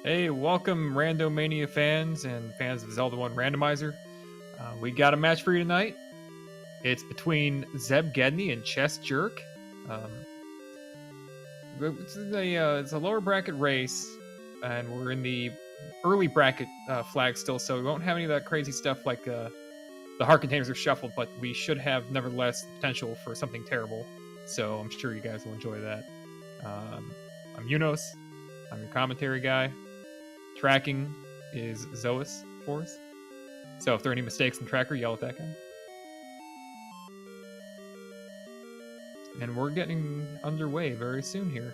Hey, welcome Randomania fans and fans of Zelda 1 Randomizer. We got a match for you tonight. It's between Zebgedney and chessjerk. It's a lower bracket race, and we're in the early bracket flag still, so we won't have any of that crazy stuff like the heart containers are shuffled, but we should have, nevertheless, the potential for something terrible. So I'm sure you guys will enjoy that. I'm Yunos. I'm your commentary guy. Tracking is Zois for us. So if there are any mistakes in tracker, yell at that guy. And we're getting underway very soon here.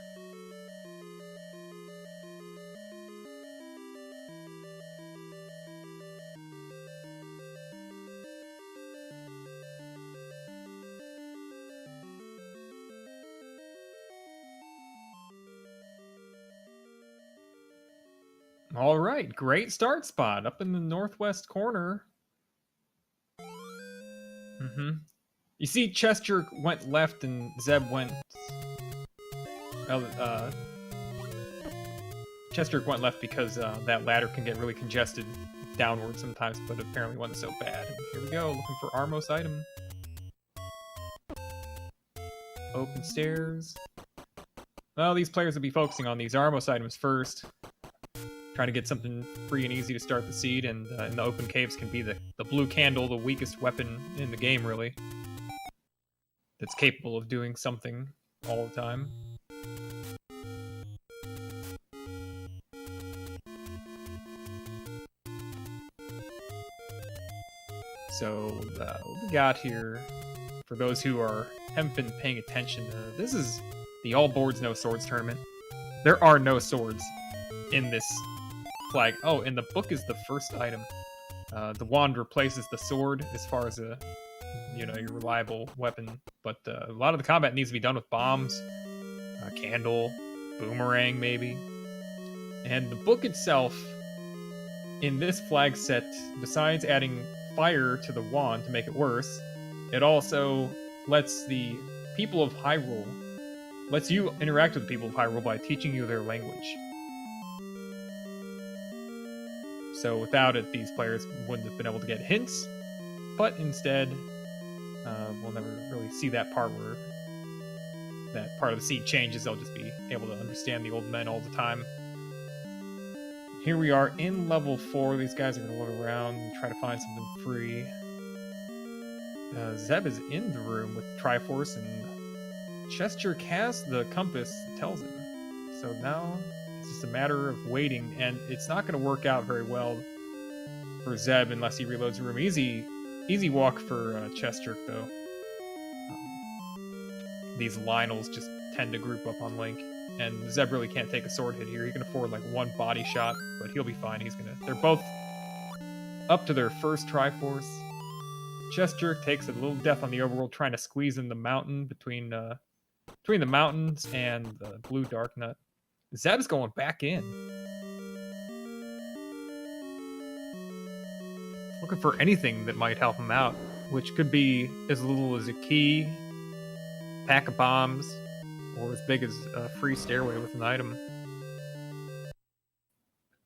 All right, great start spot up in the northwest corner. You see, chessjerk went left and Zeb went. Chessjerk went left because that ladder can get really congested downward sometimes, but apparently wasn't so bad. And here we go, looking for Armos item. Open stairs. Well, these players will be focusing on these Armos items first. Trying to get something free and easy to start the seed, and in the open caves can be the blue candle, the weakest weapon in the game, really. That's capable of doing something all the time. So, what we got here, for those who haven't been paying attention, this is the All Boards No Swords tournament. There are no swords in this flag. Oh, and the book is the first item. The wand replaces the sword as far as your reliable weapon, but a lot of the combat needs to be done with bombs, candle, boomerang maybe. And the book itself, in this flag set, besides adding fire to the wand to make it worse, it also lets the people of Hyrule, lets you interact with the people of Hyrule by teaching you their language. So without it, these players wouldn't have been able to get hints, but instead, we'll never really see that part where that part of the seed changes. They'll just be able to understand the old men all the time. Here we are in level 4. These guys are going to look around and try to find something free. Zeb is in the room with Triforce, and chessjerk has the compass that tells him. So now it's just a matter of waiting, and it's not going to work out very well for Zeb unless he reloads the room. Easy walk for chessjerk, though. These Lionels just tend to group up on Link, and Zeb really can't take a sword hit here. He can afford like one body shot, but he'll be fine. They're both up to their first Triforce. Chessjerk takes a little death on the overworld, trying to squeeze in the mountain between the mountains and the blue dark nut. Zeb's going back in. Looking for anything that might help him out, which could be as little as a key, pack of bombs, or as big as a free stairway with an item.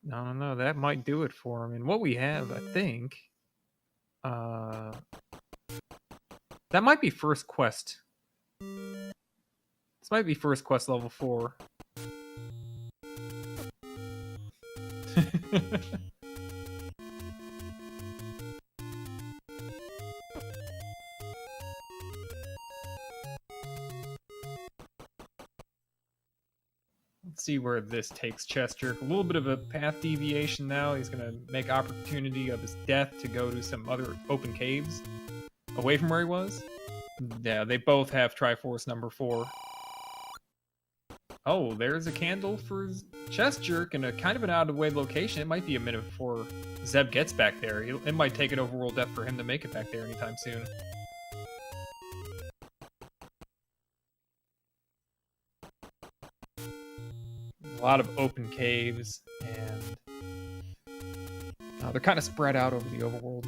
No, that might do it for him. And what we have, I think, that might be first quest. This might be first quest level 4. Let's see where this takes chessjerk. A little bit of a path deviation now. He's going to make opportunity of his death to go to some other open caves away from where he was. Yeah, they both have Triforce number 4. Oh, there's a candle for chessjerk in a kind of an out-of-the-way location. It might be a minute before Zeb gets back there. It might take an overworld death for him to make it back there anytime soon. A lot of open caves, and they're kind of spread out over the overworld.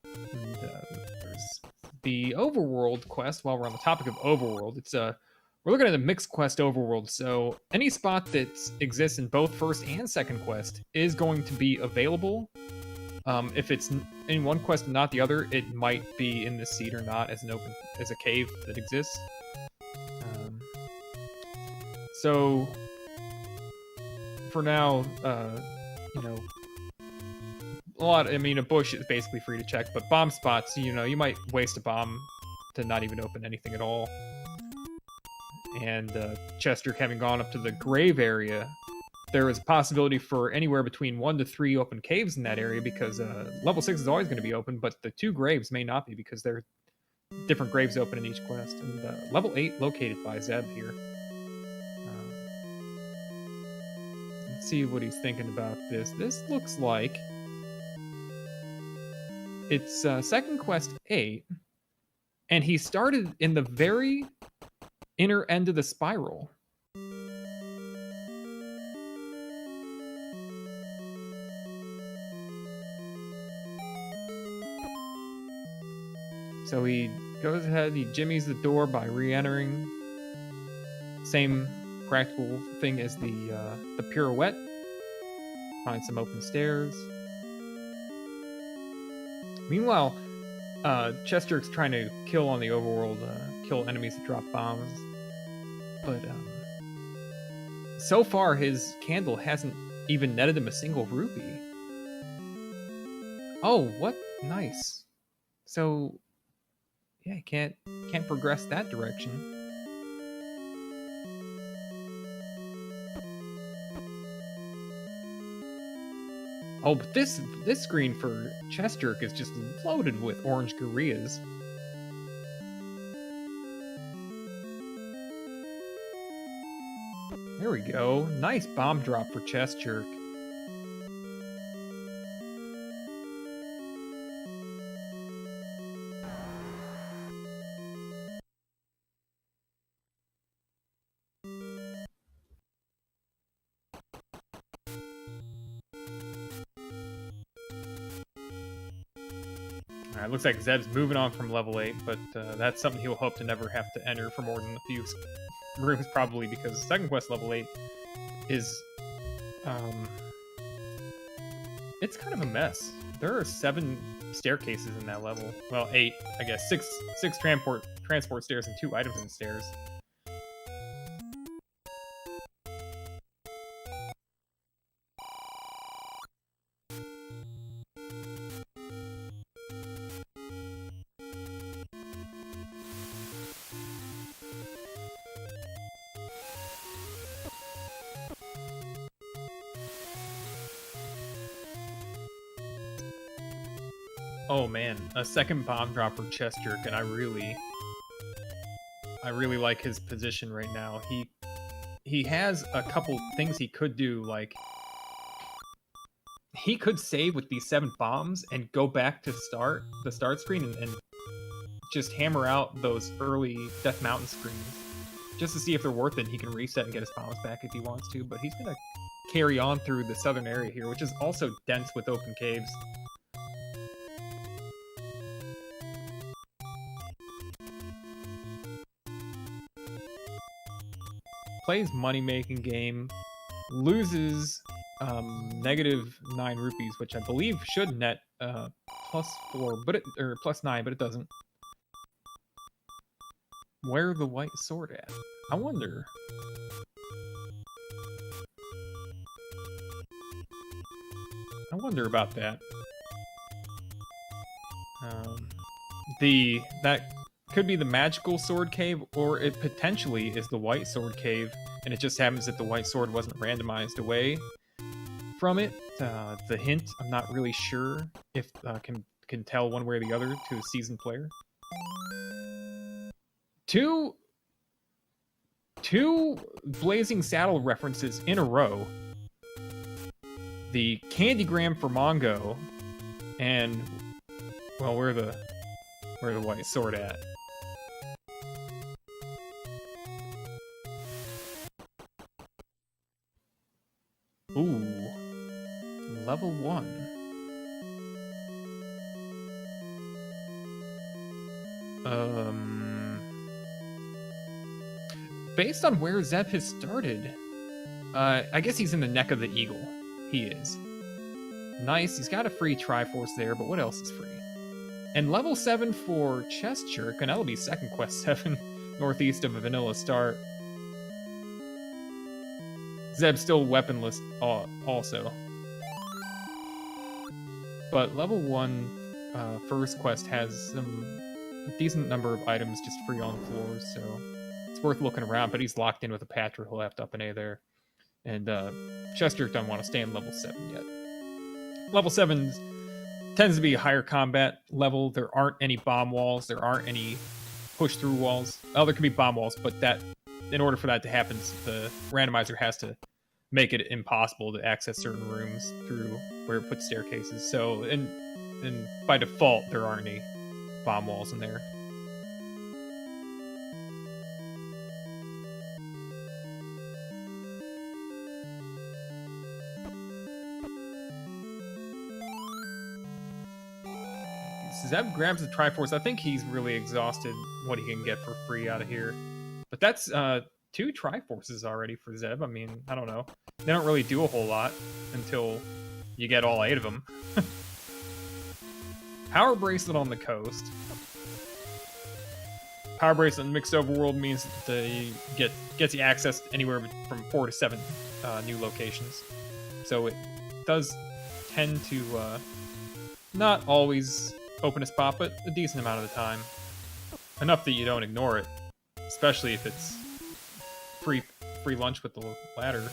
And there's the overworld quest. While we're on the topic of overworld, it's a we're looking at a mixed quest overworld. So any spot that exists in both first and second quest is going to be available. If it's in one quest and not the other, it might be in this seed or not as a cave that exists. So for now, you know, a bush is basically free to check, but bomb spots, you know, you might waste a bomb to not even open anything at all. And chessjerk having gone up to the grave area, there is a possibility for anywhere between 1 to 3 open caves in that area, because level 6 is always going to be open, but the 2 graves may not be, because there are different graves open in each quest. And level 8 located by Zeb here. Let's see what he's thinking about this. This looks like it's second quest 8, and he started in the very inner end of the spiral. So he goes ahead, he jimmies the door by re-entering. Same practical thing as the pirouette. Find some open stairs. Meanwhile, chessjerk's trying to kill on the overworld, kill enemies that drop bombs. But so far his candle hasn't even netted him a single rupee. Oh, what? Nice. So yeah, he can't progress that direction. Oh, but this screen for chessjerk is just loaded with orange gorillas. There we go. Nice bomb drop for chessjerk. Alright, looks like Zeb's moving on from level 8, but that's something he'll hope to never have to enter for more than a few rooms, probably, because second quest level 8 is... it's kind of a mess. There are 7 staircases in that level. Well, 8, I guess. 6 transport stairs and 2 items in stairs. Oh man, a second bomb drop for chessjerk, and I really like his position right now. He has a couple things he could do, like he could save with these 7 bombs and go back to the start screen and just hammer out those early Death Mountain screens just to see if they're worth it. He can reset and get his bombs back if he wants to, but he's gonna carry on through the southern area here, which is also dense with open caves. Plays money-making game, loses -9 rupees, which I believe should net +4, or +9, but it doesn't. Where the white sword at? I wonder. I wonder about that. That could be the magical sword cave, or it potentially is the white sword cave, and it just happens that the white sword wasn't randomized away from it. The hint, I'm not really sure if can tell one way or the other to a seasoned player. Two Blazing Saddle references in a row. The Candygram for Mongo, and well, where the white sword at? Ooh, level 1. based on where Zeb has started, I guess he's in the neck of the eagle. He is. Nice, he's got a free Triforce there, but what else is free? And level 7 for chessjerk, and that'll be second quest 7, northeast of a vanilla start. Zeb's still weaponless also. But level 1 first quest has a decent number of items just free on the floor, so it's worth looking around, but he's locked in with a Patra, he'll have to up an A there. And chessjerk doesn't want to stay in level 7 yet. Level 7 tends to be a higher combat level. There aren't any bomb walls, there aren't any push-through walls. Well, there can be bomb walls, but that, in order for that to happen, the randomizer has to make it impossible to access certain rooms through where it puts staircases. So, and by default, there aren't any bomb walls in there. Zeb grabs the Triforce. I think he's really exhausted what he can get for free out of here. But that's 2 Triforces already for Zeb. I mean, I don't know. They don't really do a whole lot until you get all 8 of them. Power Bracelet on the coast. Power Bracelet in Mixed Overworld means that they gets you access anywhere from 4 to 7 new locations. So it does tend to not always open a spot, but a decent amount of the time. Enough that you don't ignore it, especially if it's free lunch with the ladder.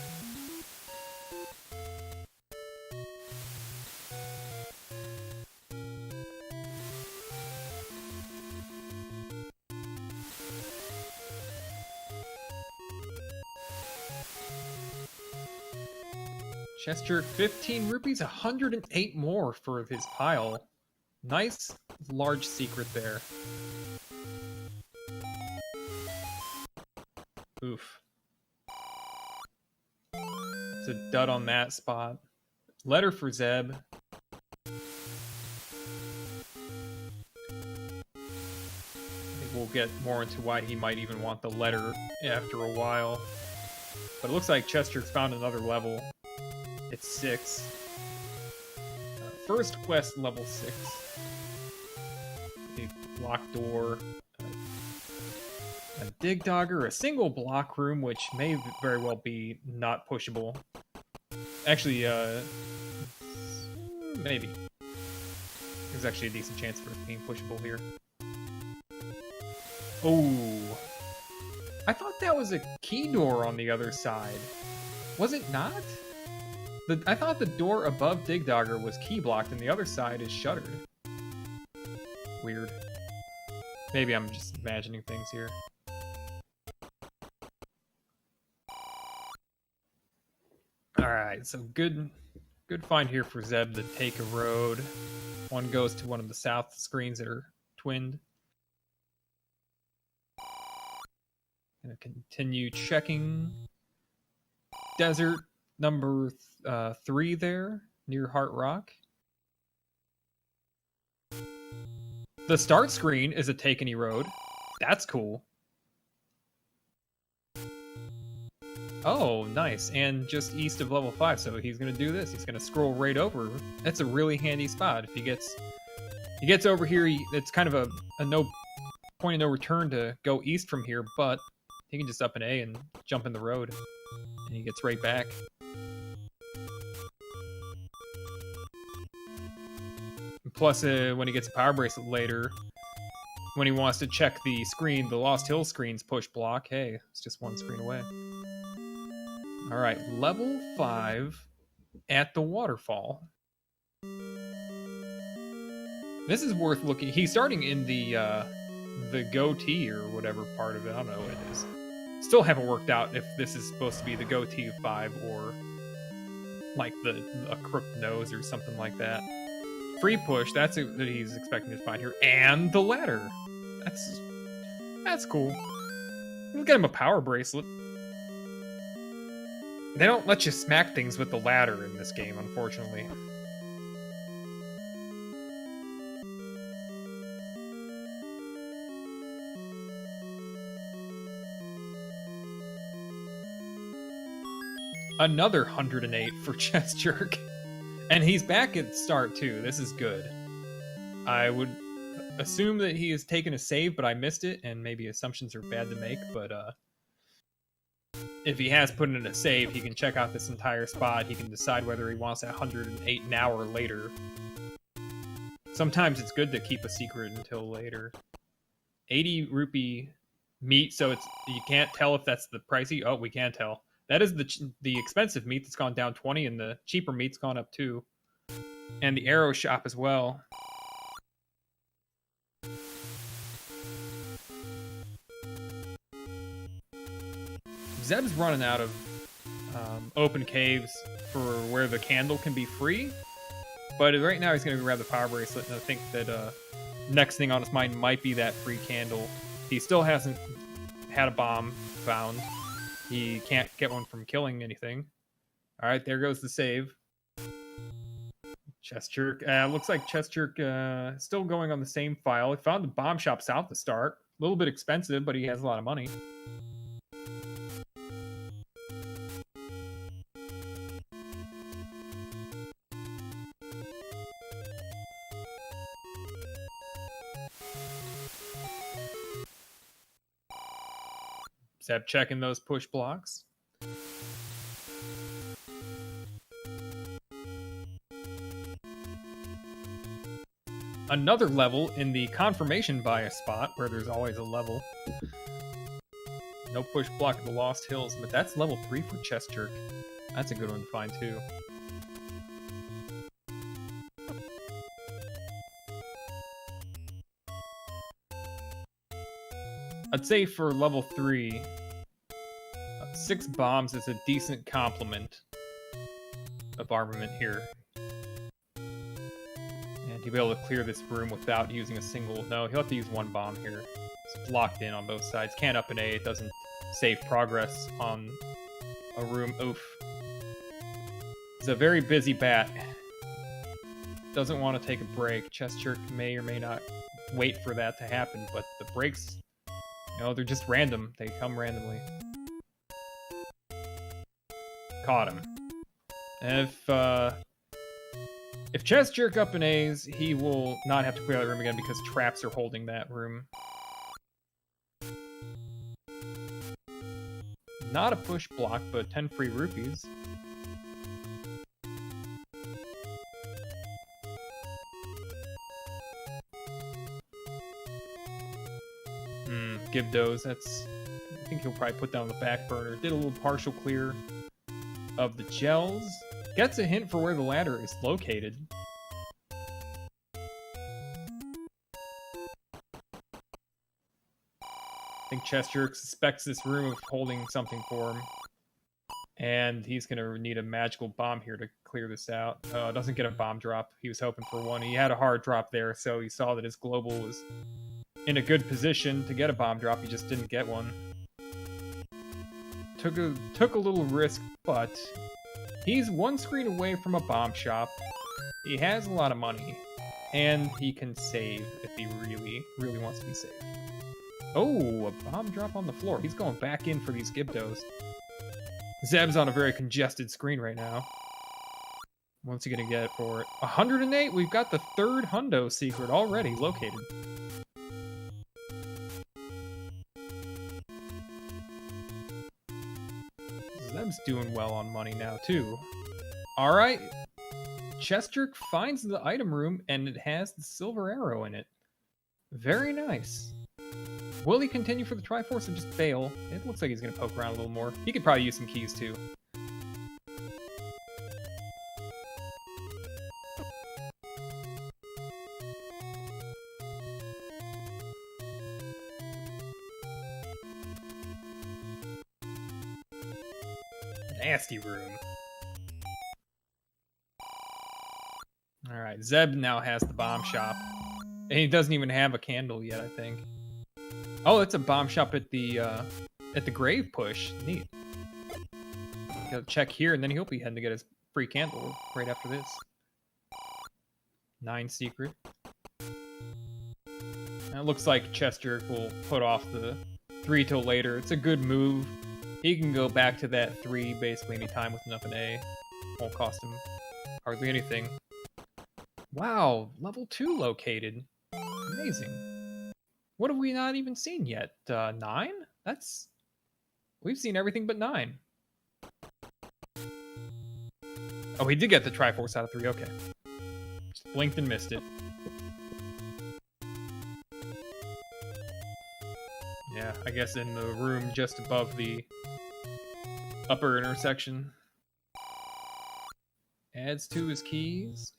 chessjerk, 15 rupees, 108 more for his pile. Nice large secret there. Oof. It's a dud on that spot. Letter for Zeb. I think we'll get more into why he might even want the letter after a while. But it looks like chessjerk's found another level. It's 6. First quest, level 6. A locked door. A dig dogger, a single block room, which may very well be not pushable. Actually, maybe. There's actually a decent chance for it being pushable here. Oh. I thought that was a key door on the other side. Was it not? I thought the door above Dig Dogger was key blocked and the other side is shuttered. Weird. Maybe I'm just imagining things here. Alright, so good find here for Zeb to take a road. One goes to one of the south screens that are twinned. Gonna continue checking. Desert number 3 there, near Heart Rock. The start screen is a Take Any Road. That's cool. Oh, nice. And just east of level 5, so he's gonna do this. He's gonna scroll right over. That's a really handy spot. If he gets over here, it's kind of a no point of no return to go east from here, but he can just up an A and jump in the road. And he gets right back. And plus, when he gets a power bracelet later, when he wants to check the screen, the Lost Hill screen's push block, hey, it's just one screen away. Alright, level 5 at the waterfall. This is worth looking. He's starting in the goatee or whatever part of it. I don't know what it is. Still haven't worked out if this is supposed to be the goatee of 5 or like a crooked nose or something like that. Free push, that's what he's expecting to find here. And the ladder. That's cool. We'll get him a power bracelet. They don't let you smack things with the ladder in this game, unfortunately. Another 108 for chessjerk. And he's back at start too. This is good. I would assume that he has taken a save, but I missed it, and maybe assumptions are bad to make, but if he has put in a save, he can check out this entire spot. He can decide whether he wants that 108 now or later. Sometimes it's good to keep a secret until later. 80 rupee meat, so it's you can't tell if that's the pricey. Oh, we can tell. That is the expensive meat that's gone down 20, and the cheaper meat's gone up 2. And the arrow shop as well. Zeb's running out of open caves for where the candle can be free. But right now he's going to grab the power bracelet, and I think that next thing on his mind might be that free candle. He still hasn't had a bomb found. He can't get one from killing anything. All right, there goes the save. chessjerk. Looks like chessjerk still going on the same file. He found the bomb shop south to start. A little bit expensive, but he has a lot of money. Zeb checking those push blocks. Another level in the confirmation bias spot, where there's always a level. No push block at the Lost Hills, but that's level 3 for chessjerk. That's a good one to find too. I'd say for level 3, 6 bombs is a decent complement of armament here. And he'll be able to clear this room without using a single... No, he'll have to use 1 bomb here. It's blocked in on both sides. Can't up an A, it doesn't save progress on a room. Oof. He's a very busy bat. Doesn't want to take a break. chessjerk may or may not wait for that to happen, but the breaks... You know, they're just random. They come randomly. Caught him. If chessjerk up in A's, he will not have to clear that room again because traps are holding that room. Not a push block, but 10 free rupees. Give those. That's... I think he'll probably put that on the back burner. Did a little partial clear of the gels. Gets a hint for where the ladder is located. I think chessjerk suspects this room of holding something for him. And he's going to need a magical bomb here to clear this out. Doesn't get a bomb drop. He was hoping for one. He had a hard drop there, so he saw that his global was in a good position to get a bomb drop. He just didn't get one. Took a little risk, but he's 1 screen away from a bomb shop. He has a lot of money, and he can save if he really wants to be safe. Oh, a bomb drop on the floor. He's going back in for these Gibdos. Zeb's on a very congested screen right now. What's he gonna get for it? 108. We've got the 3rd hundo secret already located. Zeb's doing well on money now, too. Alright. chessjerk finds the item room, and it has the silver arrow in it. Very nice. Will he continue for the Triforce and just bail? It looks like he's going to poke around a little more. He could probably use some keys, too. Nasty room. Alright, Zeb now has the bomb shop. And he doesn't even have a candle yet, I think. Oh, it's a bomb shop at the grave push. Neat. Gotta check here, and then he'll be heading to get his free candle right after this. 9 secret. And it looks like chessjerk will put off the 3 till later. It's a good move. He can go back to that 3 basically anytime with enough an A. Won't cost him hardly anything. Wow, level 2 located. Amazing. What have we not even seen yet? 9? We've seen everything but 9. Oh, he did get the Triforce out of 3, okay. Just blinked and missed it. Yeah, I guess in the room just above the upper intersection. Adds to his keys.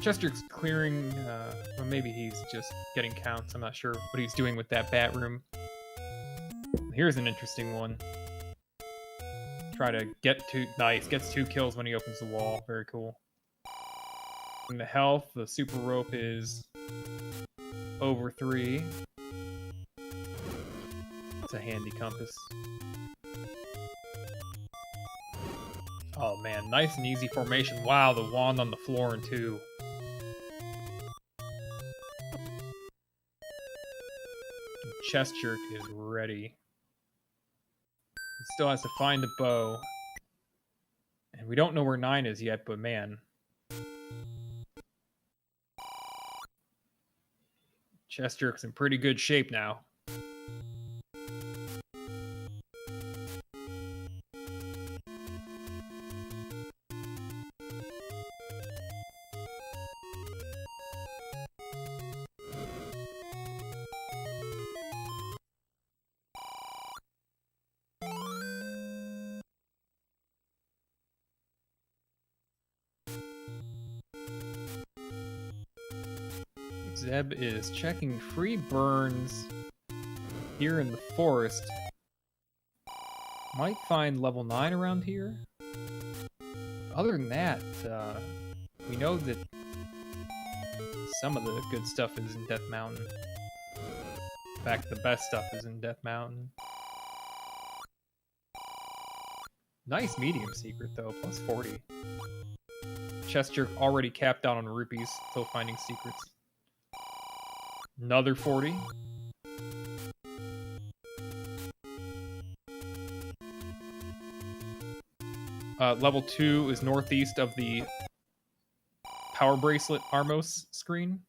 Chester's clearing, well, maybe he's just getting counts. I'm not sure what he's doing with that bat room. Here's an interesting one. Try to get to, nice, gets 2 kills when he opens the wall. Very cool. And the health, the super rope is over 3. It's a handy compass. Oh man, nice and easy formation. Wow, the wand on the floor in 2. Chest jerk is ready. He still has to find the bow. And we don't know where 9 is yet, but man. Chest jerk's in pretty good shape now. Zeb is checking free burns here in the forest. Might find level 9 around here. Other than that, we know that some of the good stuff is in Death Mountain. In fact, the best stuff is in Death Mountain. Nice medium secret though, plus 40. Chest jerk already capped out on rupees, still finding secrets. Another 40. Level 2 is northeast of the Power Bracelet Armos screen.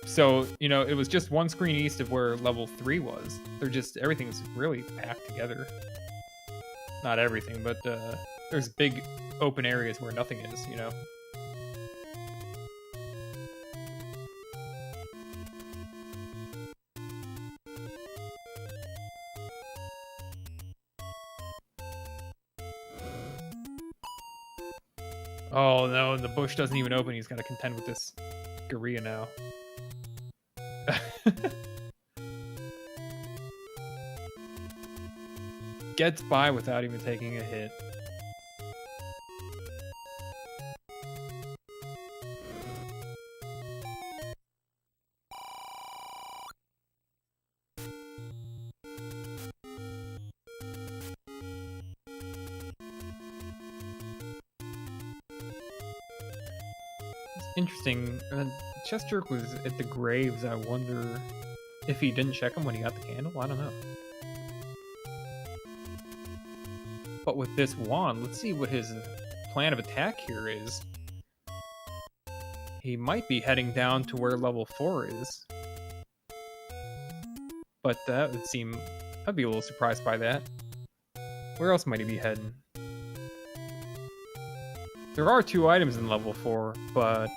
So, you know, it was just one screen east of where level 3 was. They're just, everything's really packed together. Not everything, but there's big open areas where nothing is, you know. Oh no, the bush doesn't even open. He's got to contend with this Gorilla now. Gets by without even taking a hit. Interesting. Chest jerk was at the graves. I wonder if he didn't check them when he got the candle. I don't know. But with this wand, let's see what his plan of attack here is. He might be heading down to where level 4 is. But that would seem... I'd be a little surprised by that. Where else might he be heading? There are 2 items in level 4, but...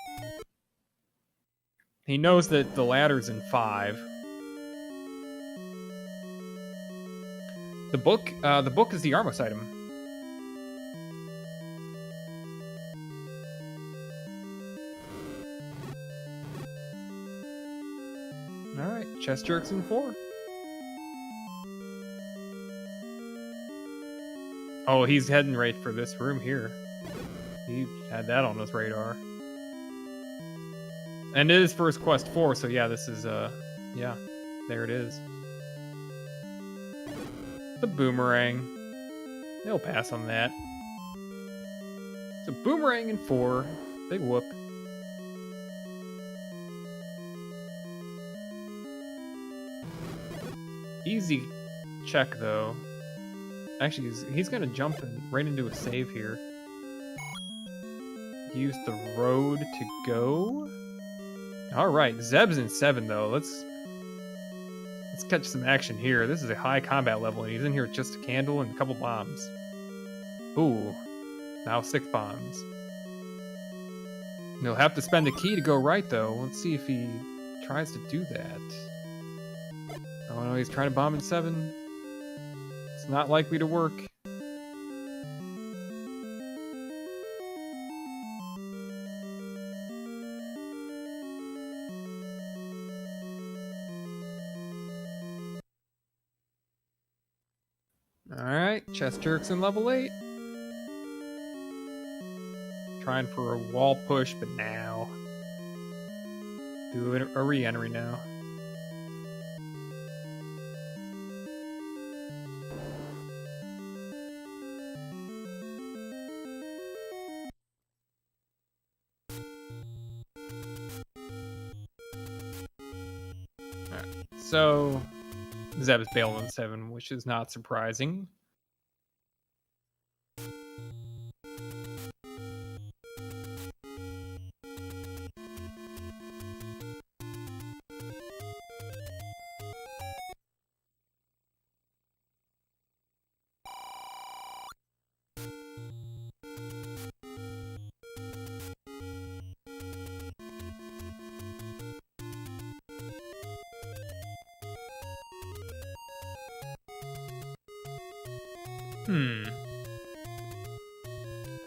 he knows that the ladder's in 5. The book is the Armos item. Alright, chest jerks in 4. Oh, he's heading right for this room here. He had that on his radar. And it is first quest 4, so yeah, this is yeah, there it is. The boomerang. They'll pass on that. So boomerang in 4. Big whoop. Easy check though. Actually, he's gonna jump right into a save here. Use the road to go. All right, Zeb's in 7 though. Let's catch some action here. This is a high combat level, and he's in here with just a candle and a couple bombs. Ooh, now 6 bombs. He'll have to spend a key to go right though. Let's see if he tries to do that. Oh no, he's trying to bomb in 7. It's not likely to work. Alright, chessjerk's in level 8. Trying for a wall push, but now. Do a re-entry now. Alright, so Zeb's bailed on 7, which is not surprising.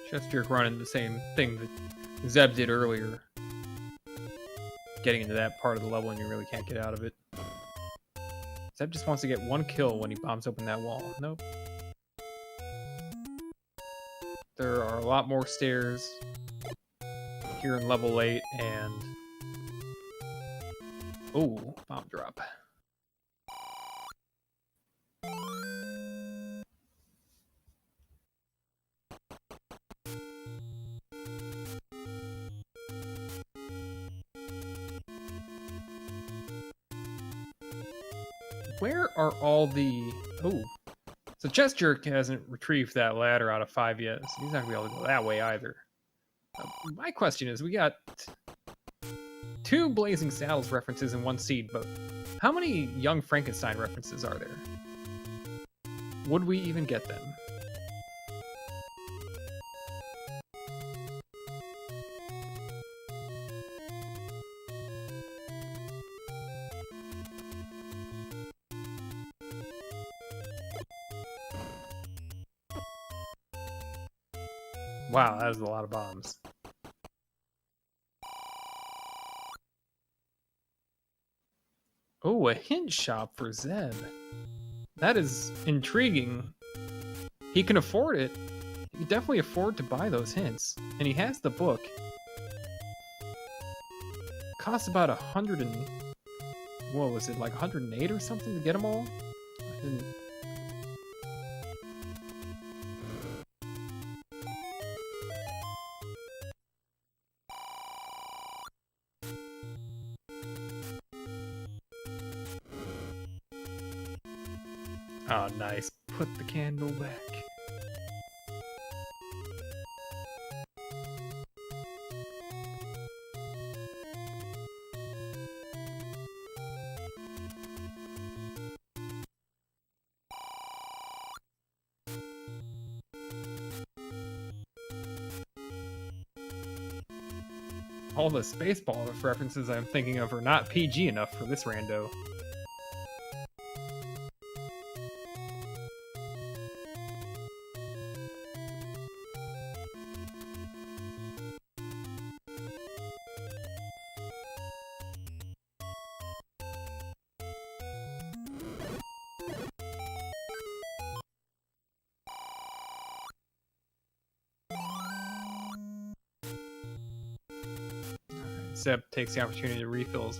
Chessjerk running the same thing that Zeb did earlier. Getting into that part of the level and you really can't get out of it. Zeb just wants to get 1 kill when he bombs open that wall. Nope. There are a lot more stairs here in level 8 and... Ooh, bomb drop. Where are all the... Oh. So chessjerk hasn't retrieved that ladder out of 5 yet, so he's not going to be able to go that way either. My question is, we got 2 Blazing Saddles references in 1 seed, but how many Young Frankenstein references are there? Would we even get them? Wow, that is a lot of bombs. Oh, a hint shop for Zeb. That is intriguing. He can afford it. He can definitely afford to buy those hints. And he has the book. Costs about 100 and... What was it, like 108 or something to get them all? I didn't... Oh, nice. Put the candle back. All the Spaceball references I'm thinking of are not PG enough for this rando. Zeb takes the opportunity to refill his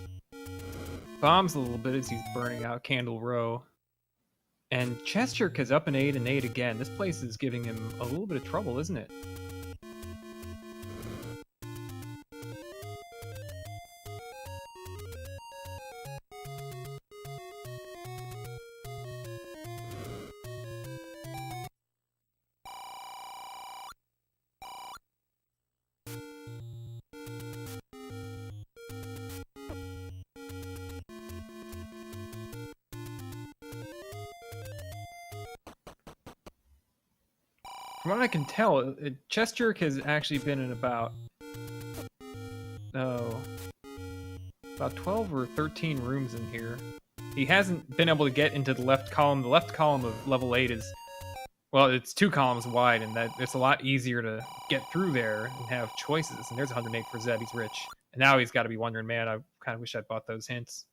bombs a little bit as he's burning out Candle Row. And chessjerk is up an 8 and 8 again. This place is giving him a little bit of trouble, isn't it? From what I can tell, chessjerk has actually been in about 12 or 13 rooms in here. He hasn't been able to get into the left column. The left column of level 8 is, well, it's 2 columns wide, and that it's a lot easier to get through there and have choices. And there's 108 for Zeb. He's rich. And now he's got to be wondering, man, I kind of wish I'd bought those hints.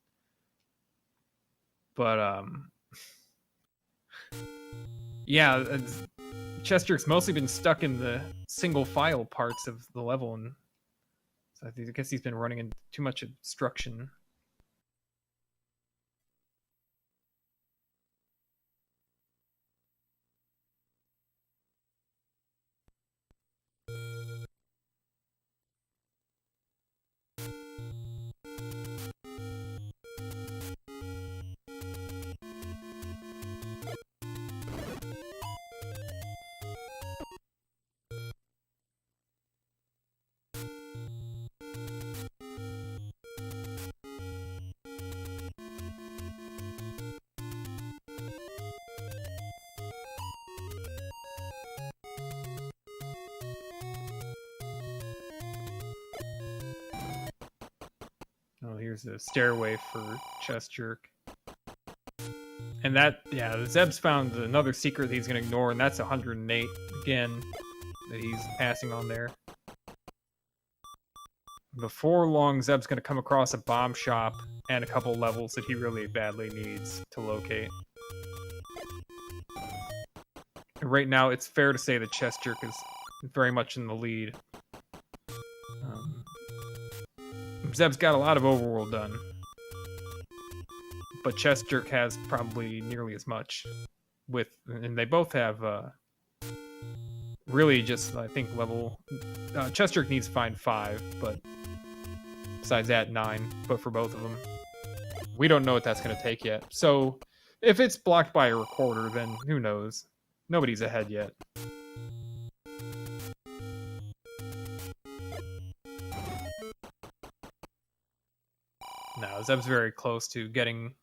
But, yeah, chessjerk's mostly been stuck in the single file parts of the level, and so I guess he's been running into too much obstruction. Oh, here's a stairway for chessjerk. And that, yeah, Zeb's found another secret that he's going to ignore, and that's 108 again that he's passing on there. Before long, Zeb's going to come across a bomb shop and a couple levels that he really badly needs to locate. Right now, it's fair to say that chessjerk is very much in the lead. Zeb's got a lot of overworld done, but chessjerk has probably nearly as much. And they both have really just, I think, level. Chessjerk needs to find 5, but besides that, 9. But for both of them, we don't know what that's going to take yet. So if it's blocked by a recorder, then who knows? Nobody's ahead yet. No, Zeb's very close to getting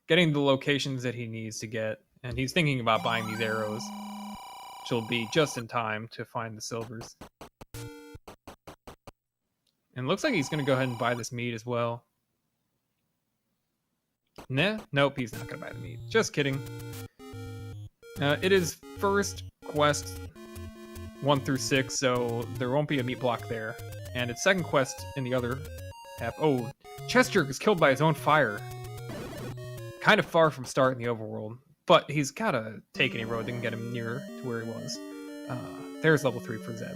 the locations that he needs to get, and he's thinking about buying these arrows, which will be just in time to find the silvers. And looks like he's going to go ahead and buy this meat as well. Nah, nope, he's not going to buy the meat. Just kidding. It is first quest 1 through 6, so there won't be a meat block there. And it's second quest in the other half. Oh, chessjerk is killed by his own fire. Kind of far from start in the overworld, but he's got to take any road that can get him nearer to where he was. There's level 3 for Zeb.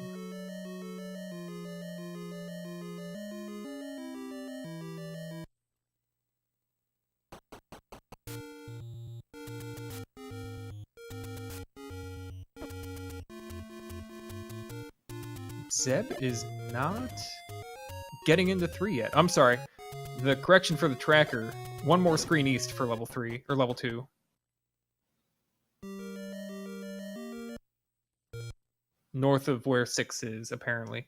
Zeb is not getting into 3 yet. I'm sorry. The correction for the tracker, 1 more screen east for level 3, or level 2. North of where 6 is, apparently.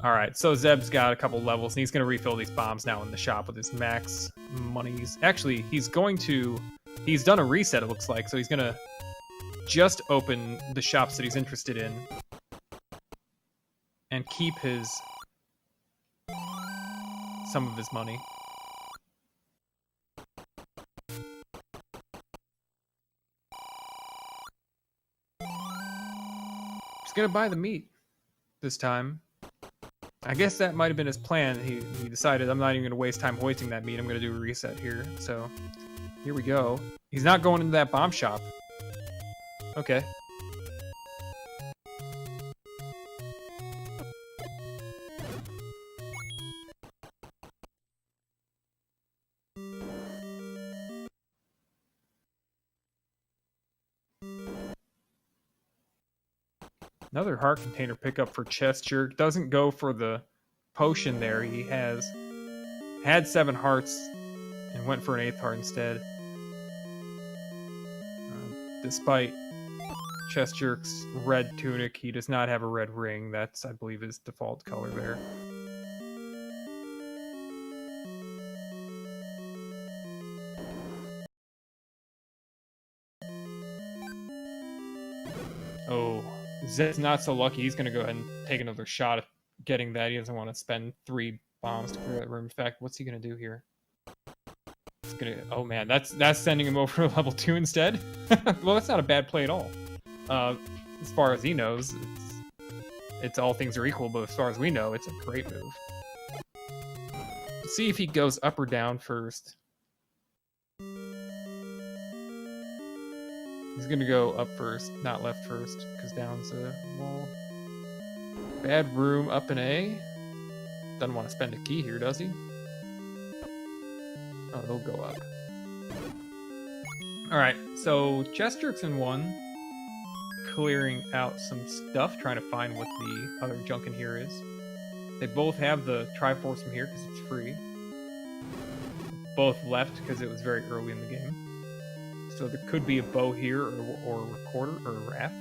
Alright, so Zeb's got a couple levels, and he's going to refill these bombs now in the shop with his max monies. Actually, he's done a reset, it looks like, so he's going to just open the shops that he's interested in and keep some of his money. He's gonna buy the meat this time. I guess that might have been his plan. He decided, I'm not even gonna waste time hoisting that meat. I'm gonna do a reset here. So here we go. He's not going into that bomb shop. Okay. Another heart container pickup for chessjerk. Doesn't go for the potion there. He had 7 hearts and went for an 8th heart instead. Despite chessjerk's red tunic, he does not have a red ring. That's, I believe, his default color there. Oh, Zed's not so lucky. He's going to go ahead and take another shot at getting that. He doesn't want to spend 3 bombs to clear that room. In fact, what's he going to do here? He's gonna. Oh man, that's sending him over to level 2 instead. Well, that's not a bad play at all. As far as he knows, it's all things are equal. But as far as we know, it's a great move. Let's see if he goes up or down first. He's gonna go up first, not left first, because down's a wall. Bad room, up an A. Doesn't want to spend a key here, does he? Oh, he'll go up. Alright, so chessjerk's in 1. Clearing out some stuff, trying to find what the other junk in here is. They both have the Triforce from here, because it's free. Both left, because it was very early in the game. So there could be a bow here, or a recorder, or a raft.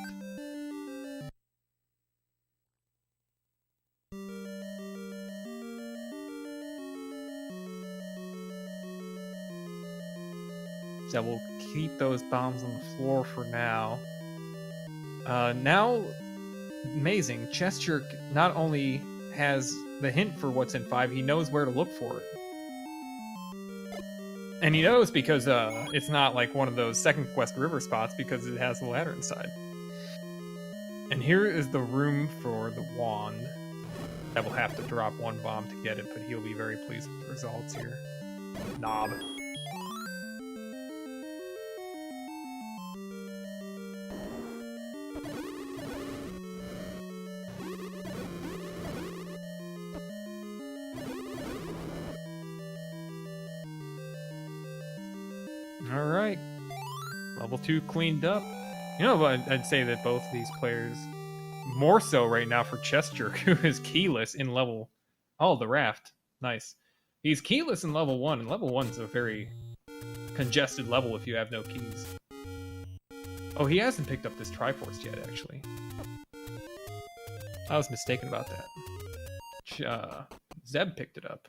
So we'll keep those bombs on the floor for now. Now, amazing, chessjerk not only has the hint for what's in 5, he knows where to look for it. And he knows because it's not like one of those second quest river spots because it has the ladder inside. And here is the room for the wand. I will have to drop 1 bomb to get it, but he'll be very pleased with the results here. Knob. Alright. Level 2 cleaned up. You know, I'd say that both of these players, more so right now for chessjerk, who is keyless in level... Oh, the raft. Nice. He's keyless in level 1, and level 1's a very congested level if you have no keys. Oh, he hasn't picked up this Triforce yet, actually. I was mistaken about that. Zeb picked it up.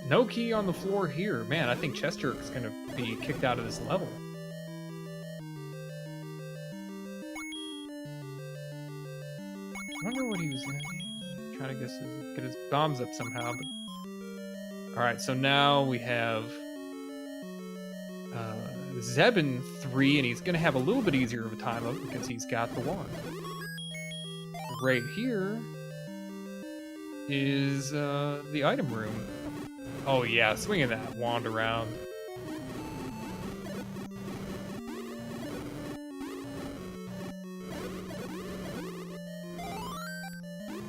No key on the floor here. Man, I think chessjerk is going to be kicked out of this level. I wonder what he was trying to get his bombs up somehow. But... Alright, so now we have Zeb in 3, and he's going to have a little bit easier of a time of it because he's got the wand. Right here is the item room. Oh yeah, swinging that wand around.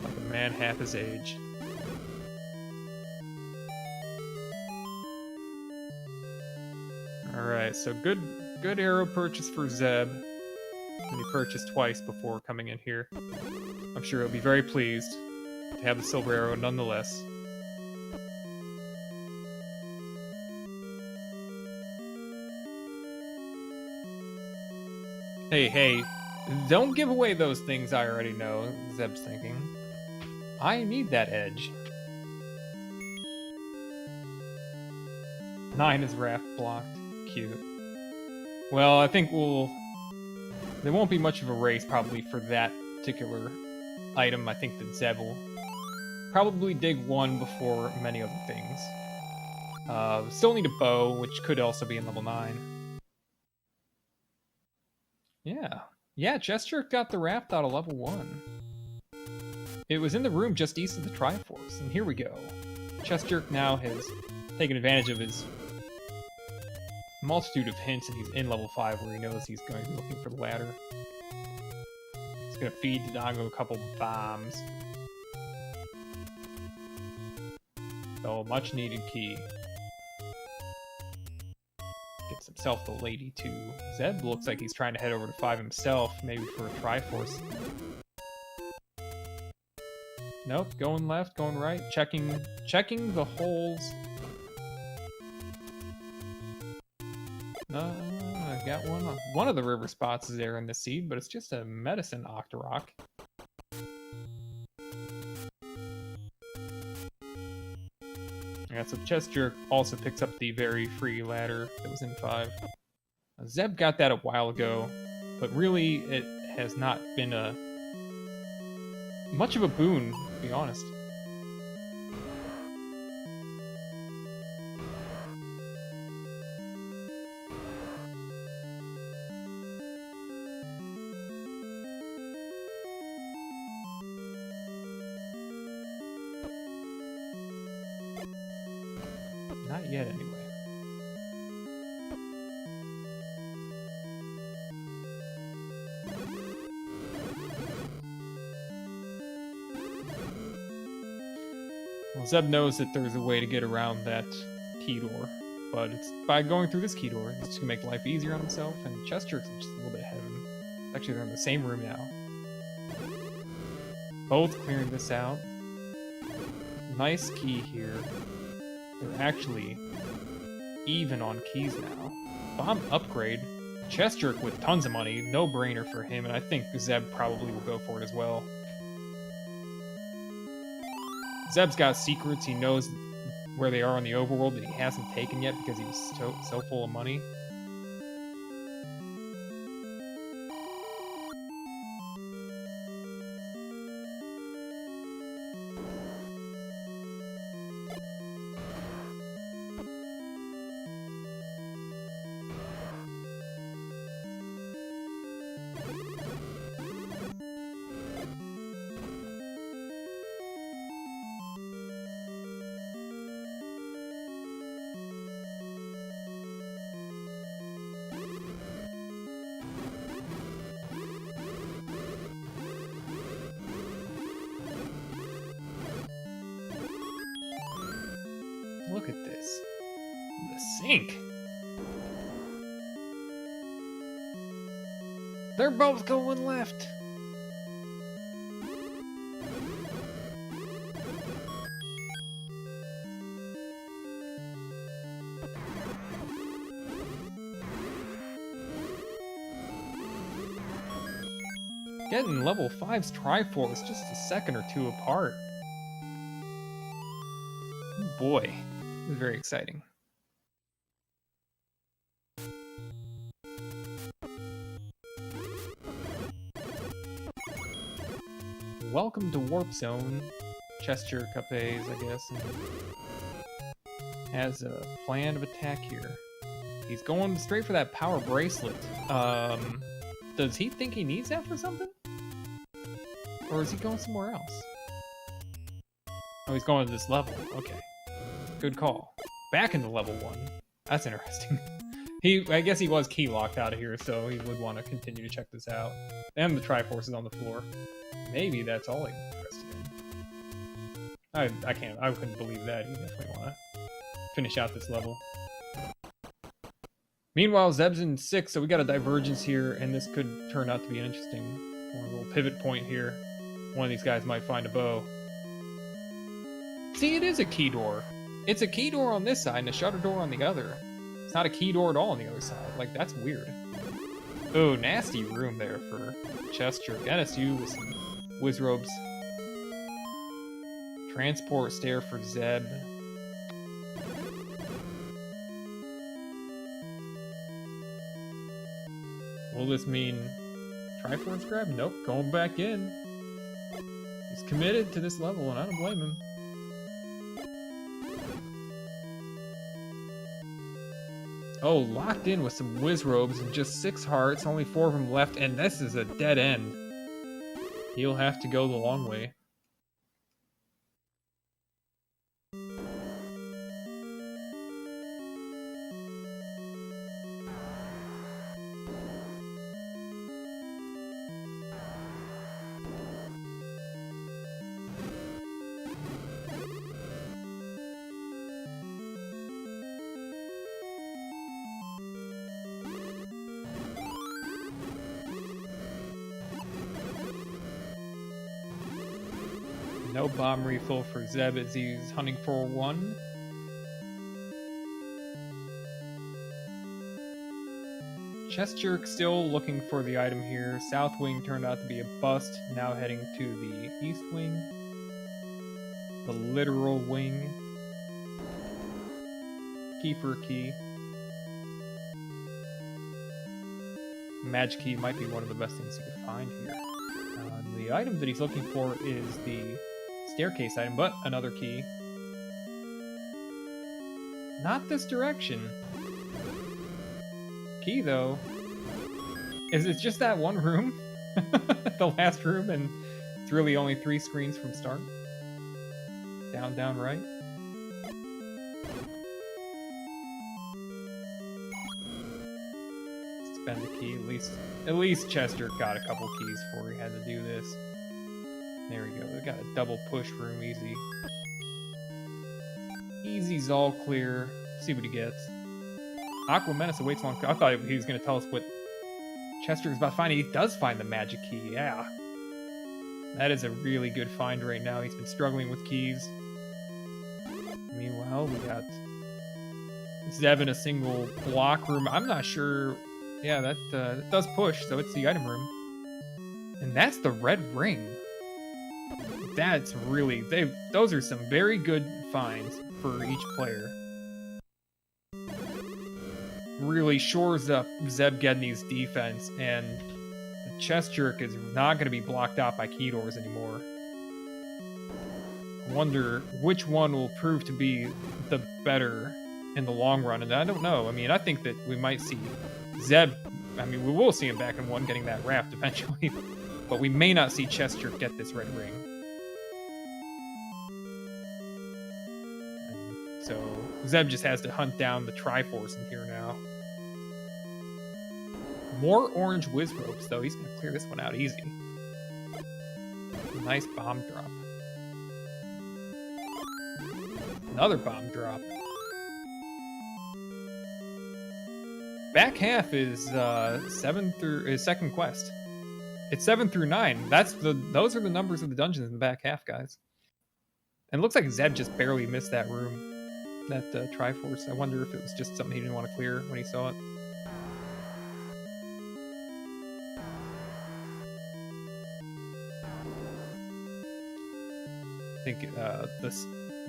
Like a man half his age. Alright, so good arrow purchase for Zeb. And he purchased twice before coming in here. I'm sure he'll be very pleased to have the silver arrow nonetheless. Hey, don't give away those things I already know, Zeb's thinking. I need that edge. 9 is raft blocked. Cute. Well, I think there won't be much of a race probably for that particular item. I think that Zeb will probably dig 1 before many other things. Still need a bow, which could also be in level 9. Yeah, chessjerk got the raft out of level 1. It was in the room just east of the Triforce, and here we go. Chessjerk now has taken advantage of his multitude of hints, and he's in level 5 where he knows he's going to be looking for the ladder. He's going to feed Dodongo a couple bombs. So, much needed key. Gets himself the lady too. Zeb looks like he's trying to head over to 5 himself, maybe for a Triforce. Nope, going left, going right, checking the holes. I got one of the river spots is there in the seed, but it's just a medicine Octorok. Yeah, so chessjerk also picks up the very free ladder that was in 5. Zeb got that a while ago, but really it has not been much of a boon, to be honest. Not yet, anyway. Well, Zeb knows that there's a way to get around that key door, but it's by going through this key door. It's just gonna make life easier on himself, and chessjerk's just a little bit ahead of him. Actually, they're in the same room now. Both clearing this out. Nice key here. They're actually even on keys now. Bomb upgrade. Chessjerk with tons of money. No brainer for him, and I think Zeb probably will go for it as well. Zeb's got secrets. He knows where they are in the overworld that he hasn't taken yet because he's so full of money. Look at this. The sink. They're both going left. Getting level 5's Triforce just a second or two apart. Oh boy, this is very exciting. Welcome to Warp Zone. Chessjerk Capes, I guess, and has a plan of attack here. He's going straight for that power bracelet. Does he think he needs that for something? Or is he going somewhere else? Oh, he's going to this level. Okay. Good call. Back into level 1. That's interesting. I guess he was key locked out of here, so he would want to continue to check this out. And the Triforce is on the floor. Maybe that's all he's interested in. I couldn't believe that. You definitely want to finish out this level. Meanwhile, Zeb's in 6, so we got a divergence here, and this could turn out to be an interesting little pivot point here. One of these guys might find a bow. See, it is a key door. It's a key door on this side and a shutter door on the other. It's not a key door at all on the other side. Like, that's weird. Oh, nasty room there for chessjerk. NSU with some whiz robes. Transport stair for Zeb. Will this mean Triforce grab? Nope, going back in. He's committed to this level, and I don't blame him. Oh, locked in with some whiz robes and just 6 hearts, only 4 of them left, and this is a dead end. He'll have to go the long way. No bomb refill for Zeb as he's hunting for one. Chessjerk still looking for the item here. South wing turned out to be a bust. Now heading to the east wing. The literal wing. Key for a key. Magic key might be one of the best things you could find here. The item that he's looking for is the staircase item, but another key. Not this direction. Key, though. Is it just that one room? The last room, and it's really only 3 screens from start? Down, down, right? Spend the key, at least Chester got a couple keys before he had to do this. There we go, we got a double push room, easy. Easy's all clear. See what he gets. Aqua Menace awaits long. I thought he was going to tell us what Chester is about to find. He does find the magic key, yeah. That is a really good find right now. He's been struggling with keys. Meanwhile, we got Zeb in a single block room. I'm not sure. Yeah, that does push, so it's the item room. And that's the red ring. That's really... those are some very good finds for each player. Really shores up Zebgedney's defense, and the chessjerk is not going to be blocked out by key doors anymore. I wonder which one will prove to be the better in the long run, and I don't know. I mean, I think that we might see Zeb... I mean, we will see him back in one getting that raft eventually, but we may not see chessjerk get this red ring. And so Zeb just has to hunt down the Triforce in here now. More orange whiz ropes, though. He's going to clear this one out easy. Nice bomb drop. Another bomb drop. Back half is 7 through is second quest. It's 7 through 9. Those are the numbers of the dungeons in the back half, guys. And it looks like Zeb just barely missed that room, that Triforce. I wonder if it was just something he didn't want to clear when he saw it. I think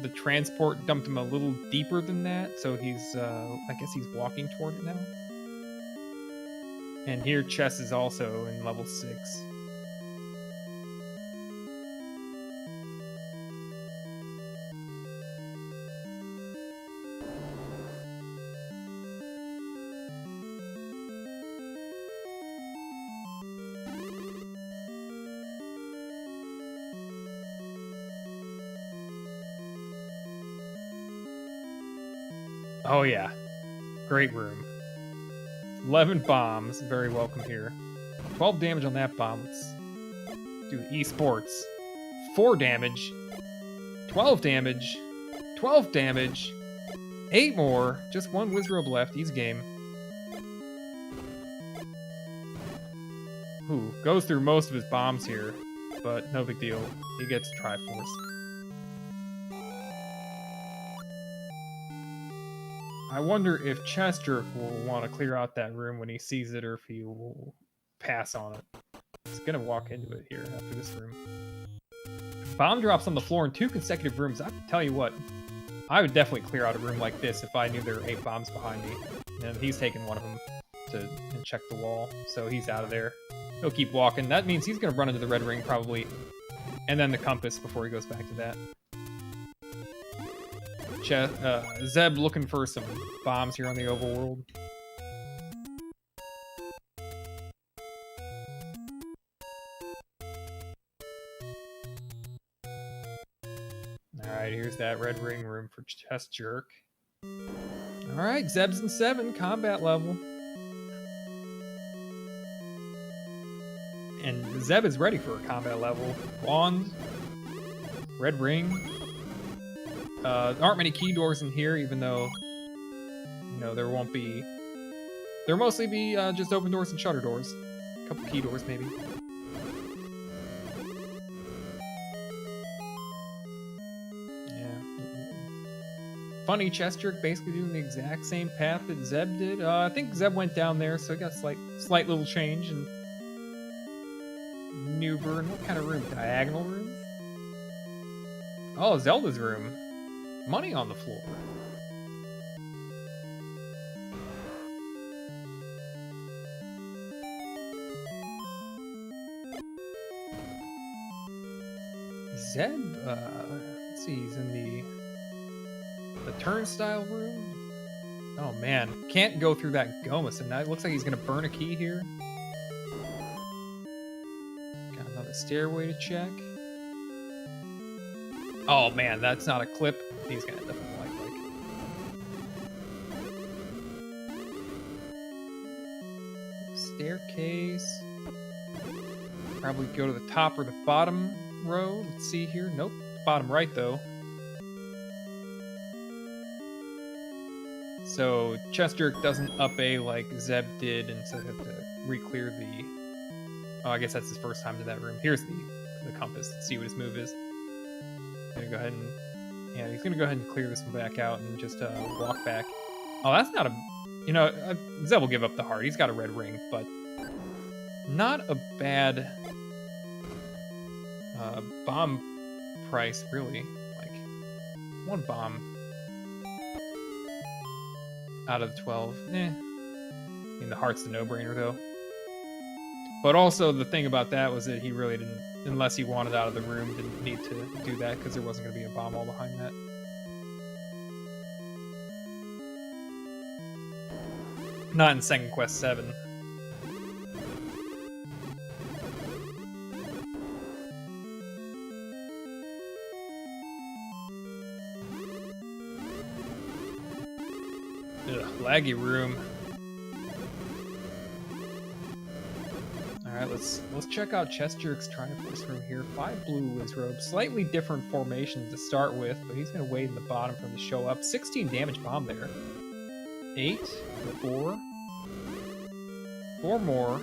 the transport dumped him a little deeper than that, so he's I guess he's walking toward it now. And here chess is also in level 6. Oh yeah, great room. 11 bombs, very welcome here. 12 damage on that bomb. Let's do esports. 4 damage, 12 damage, 12 damage, 8 more. Just 1 Wizrobe left, easy game. Ooh, goes through most of his bombs here, but no big deal. He gets Triforce. I wonder if chessjerk will want to clear out that room when he sees it, or if he will pass on it. He's gonna walk into it here after this room. Bomb drops on the floor in 2 consecutive rooms. I tell you what, I would definitely clear out a room like this if I knew there were 8 bombs behind me. And he's taking one of them and check the wall, so he's out of there. He'll keep walking. That means he's gonna run into the red ring probably, and then the compass before he goes back to that. Zeb looking for some bombs here on the overworld. Alright, here's that red ring room for chessjerk. Alright, Zeb's in 7, combat level. And Zeb is ready for a combat level. Wand, red ring. There aren't many key doors in here, even though, you know, there won't be... There'll mostly be just open doors and shutter doors. A couple key doors, maybe. funny, chessjerk basically doing the exact same path that Zeb did. I think Zeb went down there, so I got a slight little change and maneuver. And what kind of room? Diagonal room? Oh, Zelda's room. Money on the floor. Zeb, let's see, he's in the turnstile room. Oh man, can't go through that Gomez, and it looks like he's gonna burn a key here. Got another stairway to check. Oh man, that's not a clip. He's gonna end up in like. Staircase. Probably go to the top or the bottom row. Let's see here. Nope. Bottom right though. So chessjerk doesn't up A like Zeb did, and so have to re-clear the. Oh, I guess that's his first time to that room. Here's the compass. Let's see what his move is. Gonna go ahead and he's gonna go ahead and clear this one back out and just walk back. Oh, that's not a. Zeb will give up the heart. He's got a red ring, but not a bad bomb price, really. Like, one bomb out of 12. I mean, the heart's the no-brainer, though. But also, the thing about that was that he really didn't, unless he wanted out of the room, didn't need to do that, because there wasn't going to be a bomb all behind that. Not in Second Quest 7. Laggy room. All right, let's check out chessjerk's Triforce room here. 5 blue whiz robes, slightly different formation to start with, but he's gonna wait in the bottom for him to show up. 16 damage bomb there. 8, 4 more.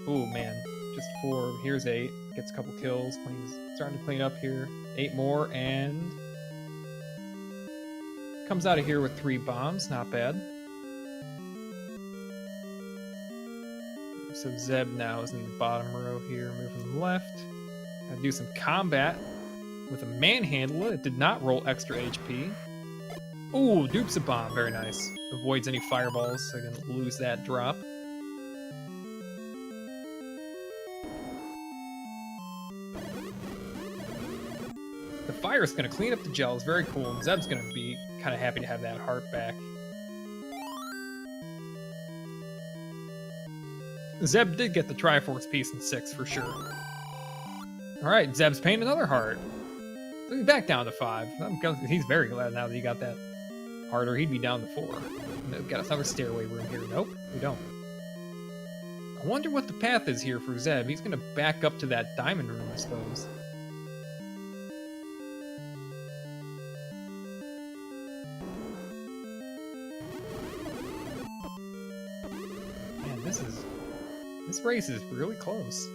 Oh man, just 4. Here's 8. Gets a couple kills. He's starting to clean up here. 8 more and. Comes out of here with 3 bombs, not bad. So Zeb now is in the bottom row here, moving left. Gotta do some combat with a manhandler. It did not roll extra HP. Ooh, dupes a bomb, very nice. Avoids any fireballs, so I can lose that drop. The fire's gonna clean up the gels, very cool, and Zeb's gonna be kind of happy to have that heart back. Zeb did get the Triforce piece in 6 for sure. Alright, Zeb's paying another heart. So he's back down to 5. He's very glad now that he got that heart, or he'd be down to 4. We've got another stairway room here. Nope, we don't. I wonder what the path is here for Zeb. He's gonna back up to that diamond room, I suppose. This race is really close.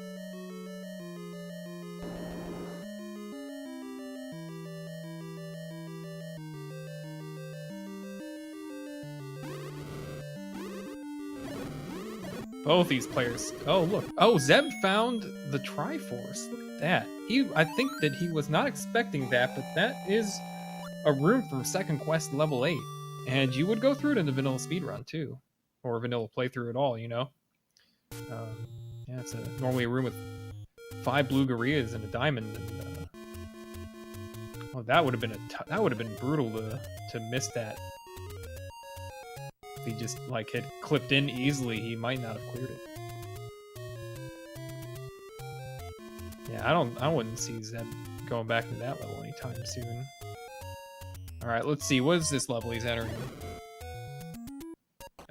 Both these players. Oh, look. Oh, Zeb found the Triforce. Look at that. I think that he was not expecting that, but that is a room from Second Quest level 8. And you would go through it in the vanilla speedrun, too. Or vanilla playthrough at all, you know? Yeah, it's normally a room with 5 blue gorillas and a diamond. And, well, that would have been brutal to miss that. If he just like had clipped in easily, he might not have cleared it. Yeah, I wouldn't see Zeb going back to that level anytime soon. All right, let's see. What is this level he's entering?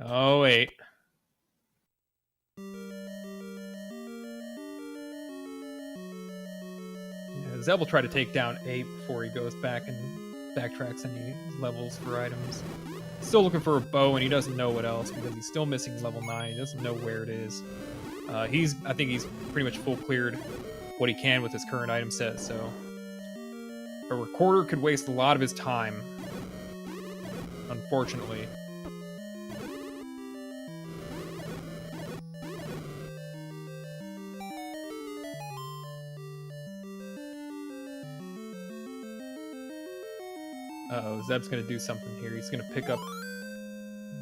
Oh wait. Zeb will try to take down 8 before he goes back and backtracks any levels for items. Still looking for a bow, and he doesn't know what else because he's still missing level 9. He doesn't know where it is. I think he's pretty much full cleared what he can with his current item set, so a recorder could waste a lot of his time. Unfortunately. Uh-oh, Zeb's gonna do something here. He's gonna pick up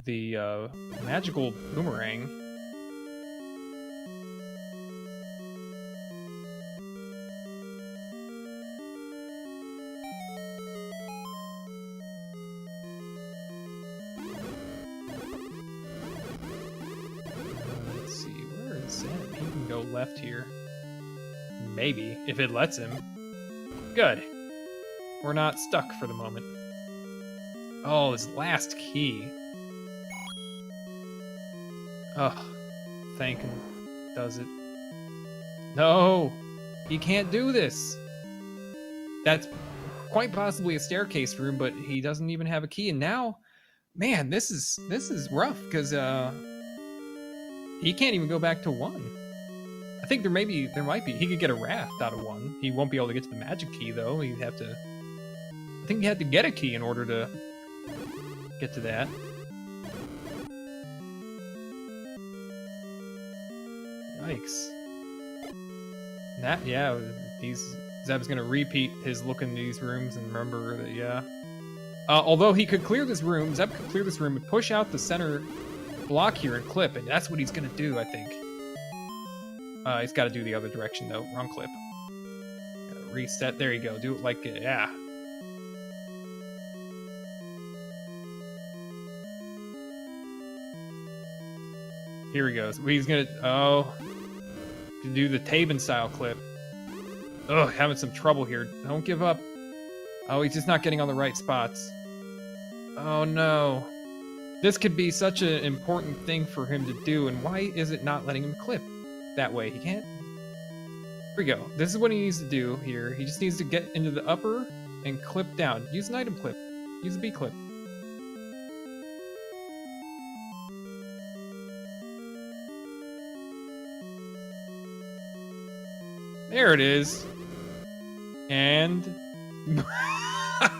the magical boomerang. Let's see, where is Zeb? He can go left here. Maybe, if it lets him. Good. We're not stuck for the moment. Oh, his last key. Ugh. Thanking does it. No! He can't do this! That's quite possibly a staircase room, but he doesn't even have a key. And now, man, this is rough, because he can't even go back to 1. I think there might be. He could get a raft out of 1. He won't be able to get to the magic key, though. He'd have to... I think he had to get a key in order to get to that. Yikes. That, yeah, Zeb's gonna repeat his look in these rooms and remember that, yeah. Although he could clear this room, Zeb could clear this room and push out the center block here and clip, and that's what he's gonna do, I think. He's gotta do the other direction, though. Wrong clip. Gotta reset. There you go. Do it like, yeah. Here he goes. He's gonna, to do the Taven style clip. Ugh, having some trouble here. Don't give up. Oh, he's just not getting on the right spots. Oh no. This could be such an important thing for him to do, and why is it not letting him clip that way? He can't. Here we go. This is what he needs to do here. He just needs to get into the upper and clip down. Use an item clip. Use a B clip. There it is. And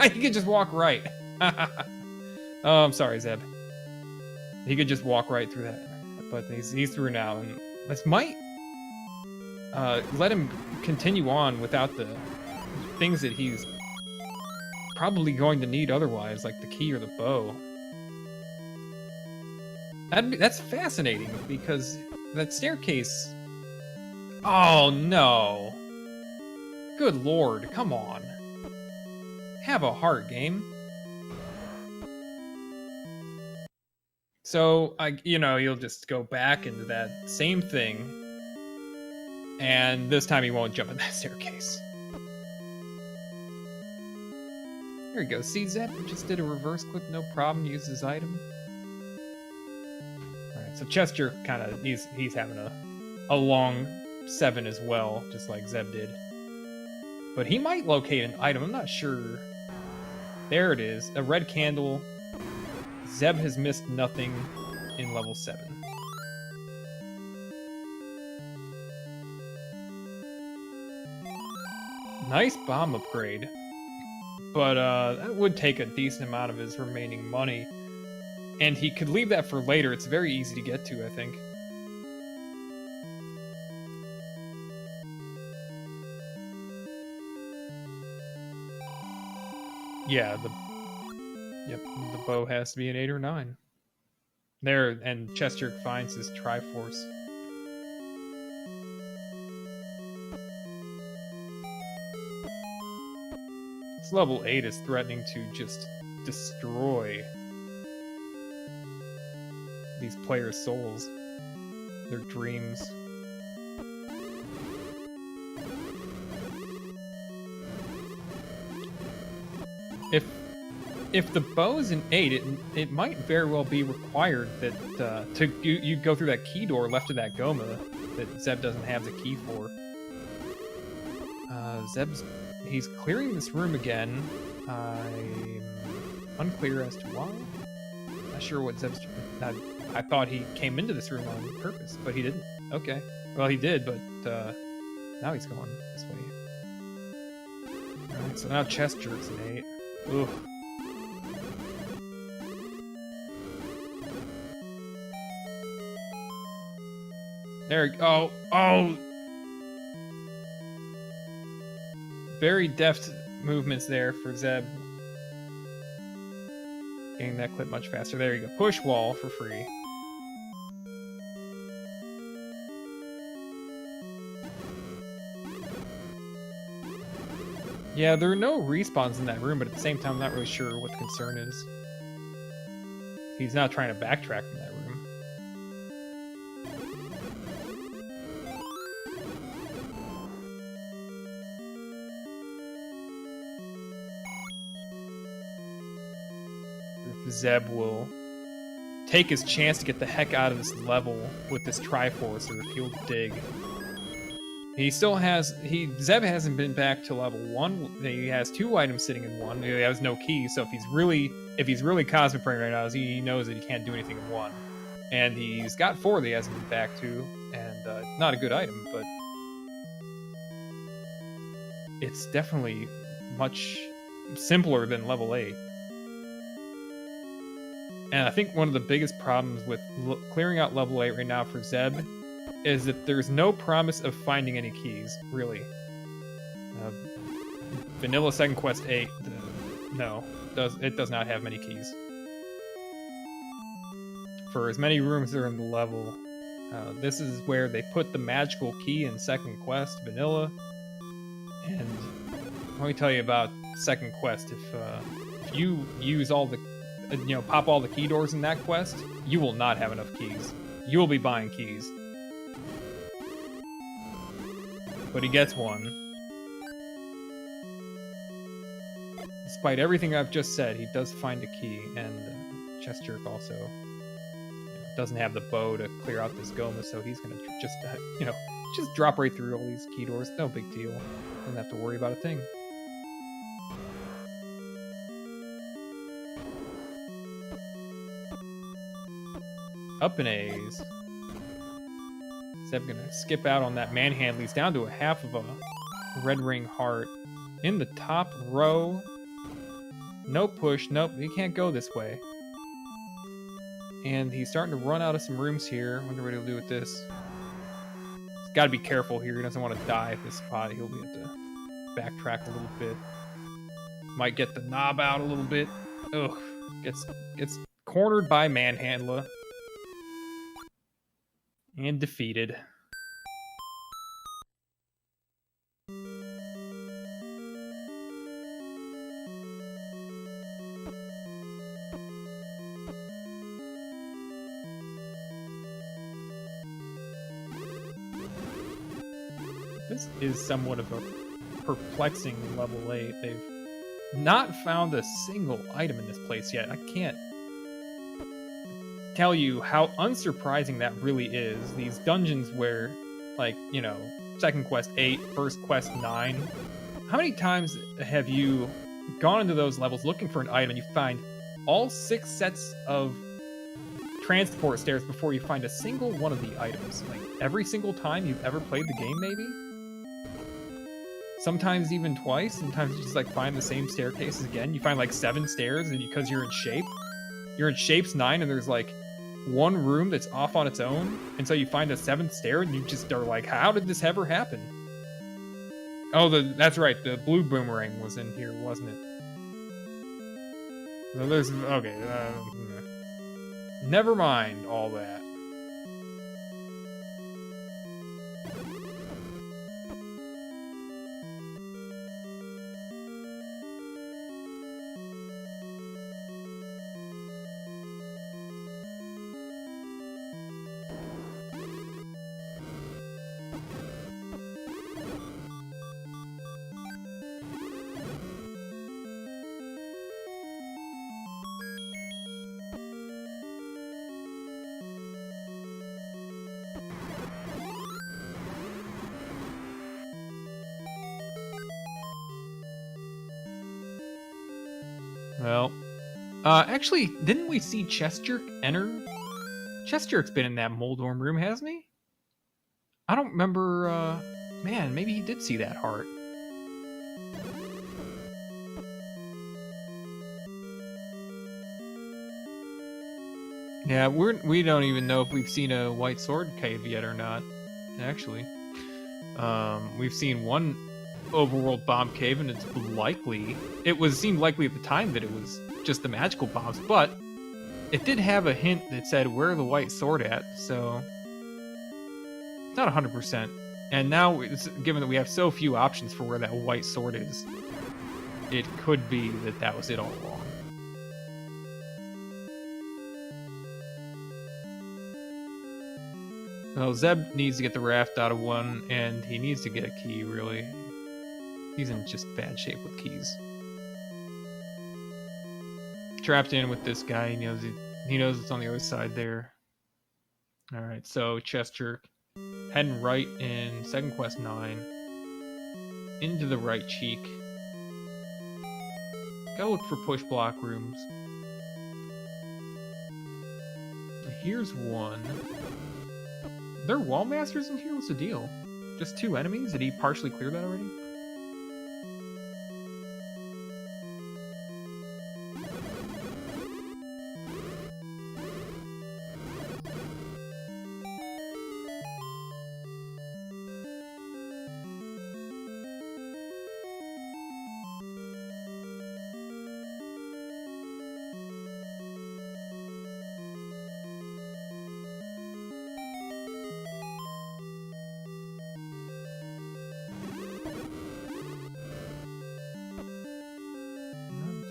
he could just walk right. Oh, I'm sorry, Zeb. He could just walk right through that. But he's through now, and this might let him continue on without the things that he's probably going to need otherwise, like the key or the bow. That's fascinating, because that staircase... Oh, no. Good lord, come on. Have a heart, game. So, you'll just go back into that same thing, and this time he won't jump in that staircase. There you go. See, Zeb just did a reverse clip, no problem. Used his item. Alright, so Chester kind of, he's having a long 7 as well, just like Zeb did. But he might locate an item, I'm not sure. There it is, a red candle. Zeb has missed nothing in level 7. Nice bomb upgrade. But that would take a decent amount of his remaining money. And he could leave that for later. It's very easy to get to, I think. Yeah, the bow has to be an 8 or 9. There, and chessjerk finds his Triforce. This level 8 is threatening to just destroy these players' souls, their dreams. If the bow is an 8, it might very well be required that you go through that key door left of that Goma that Zeb doesn't have the key for. He's clearing this room again. I'm unclear as to why. Not sure what Zeb's... I thought he came into this room on purpose, but he didn't. Okay. Well, he did, but now he's going this way. Alright, so now chess jerks an 8. Ugh. There, oh! Very deft movements there for Zeb. Getting that clip much faster. There you go. Push wall for free. Yeah, there are no respawns in that room, but at the same time, I'm not really sure what the concern is. He's not trying to backtrack from that room. Zeb will take his chance to get the heck out of this level with this Triforce, or he'll dig. He still has, Zeb hasn't been back to level 1. He has 2 items sitting in 1. He has no key, so if he's really Cosmic Praying right now, he knows that he can't do anything in 1. And he's got 4 that he hasn't been back to, and not a good item, but it's definitely much simpler than level 8. And I think one of the biggest problems with clearing out level 8 right now for Zeb is that there's no promise of finding any keys, really. Vanilla Second Quest 8, no, it does not have many keys. For as many rooms that are in the level, this is where they put the magical key in Second Quest, Vanilla. And let me tell you about Second Quest. If you use all the pop all the key doors in that quest, you will not have enough keys. You will be buying keys. But he gets one. Despite everything I've just said, he does find a key, and Chess Jerk also doesn't have the bow to clear out this Goma, so he's gonna just, just drop right through all these key doors. No big deal. Doesn't have to worry about a thing. Up in A's. Zeb gonna skip out on that manhandle. He's down to a half of a red ring heart. In the top row. No push. Nope, he can't go this way. And he's starting to run out of some rooms here. I wonder what he'll do with this. He's gotta be careful here. He doesn't want to die at this spot. He'll be able to backtrack a little bit. Might get the knob out a little bit. Ugh. Gets cornered by Manhandler. And defeated. This is somewhat of a perplexing level 8. They've not found a single item in this place yet. I can't tell you how unsurprising that really is. These dungeons where, Second Quest 8, First Quest 9, how many times have you gone into those levels looking for an item and you find all 6 sets of transport stairs before you find a single one of the items? Like, every single time you've ever played the game, maybe? Sometimes even twice. Sometimes you just, find the same staircases again. You find, 7 stairs, and because you're in shape. You're in shapes 9, and there's, one room that's off on its own, and so you find a 7th stair, and you just are like, how did this ever happen? Oh, that's right, the blue boomerang was in here, wasn't it? So there's, okay, never mind all that. Well, actually, didn't we see Chess Jerk enter? Chess Jerk's been in that Moldorm room, hasn't he? I don't remember, man, maybe he did see that heart. Yeah, we don't even know if we've seen a white sword cave yet or not. Actually, we've seen one overworld bomb cave, and it's likely seemed likely at the time that it was just the magical bombs, but it did have a hint that said where the white sword at, so it's not 100%. And now, given that we have so few options for where that white sword is, it could be that that was it all along. Well, Zeb needs to get the raft out of one, and he needs to get a key, really. He's in just bad shape with keys. Trapped in with this guy, he knows it's on the other side there. Alright, so chessjerk. Heading right in second quest 9. Into the right cheek. Gotta look for push block rooms. Here's one. There are wall masters in here? What's the deal? Just 2 enemies? Did he partially clear that already?